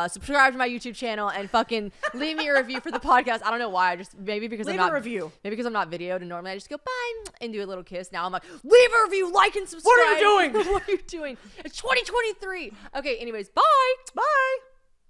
[SPEAKER 2] subscribe to my YouTube channel and fucking leave me a review for the podcast. I don't know why. Maybe because
[SPEAKER 3] leave
[SPEAKER 2] I'm not
[SPEAKER 3] a review.
[SPEAKER 2] Maybe because I'm not videoed, and normally I just go bye and do a little kiss. Now I'm like, leave a review, like and subscribe.
[SPEAKER 3] What are you doing?
[SPEAKER 2] What are you doing? It's 2023. Okay. Anyways, bye.
[SPEAKER 3] Bye.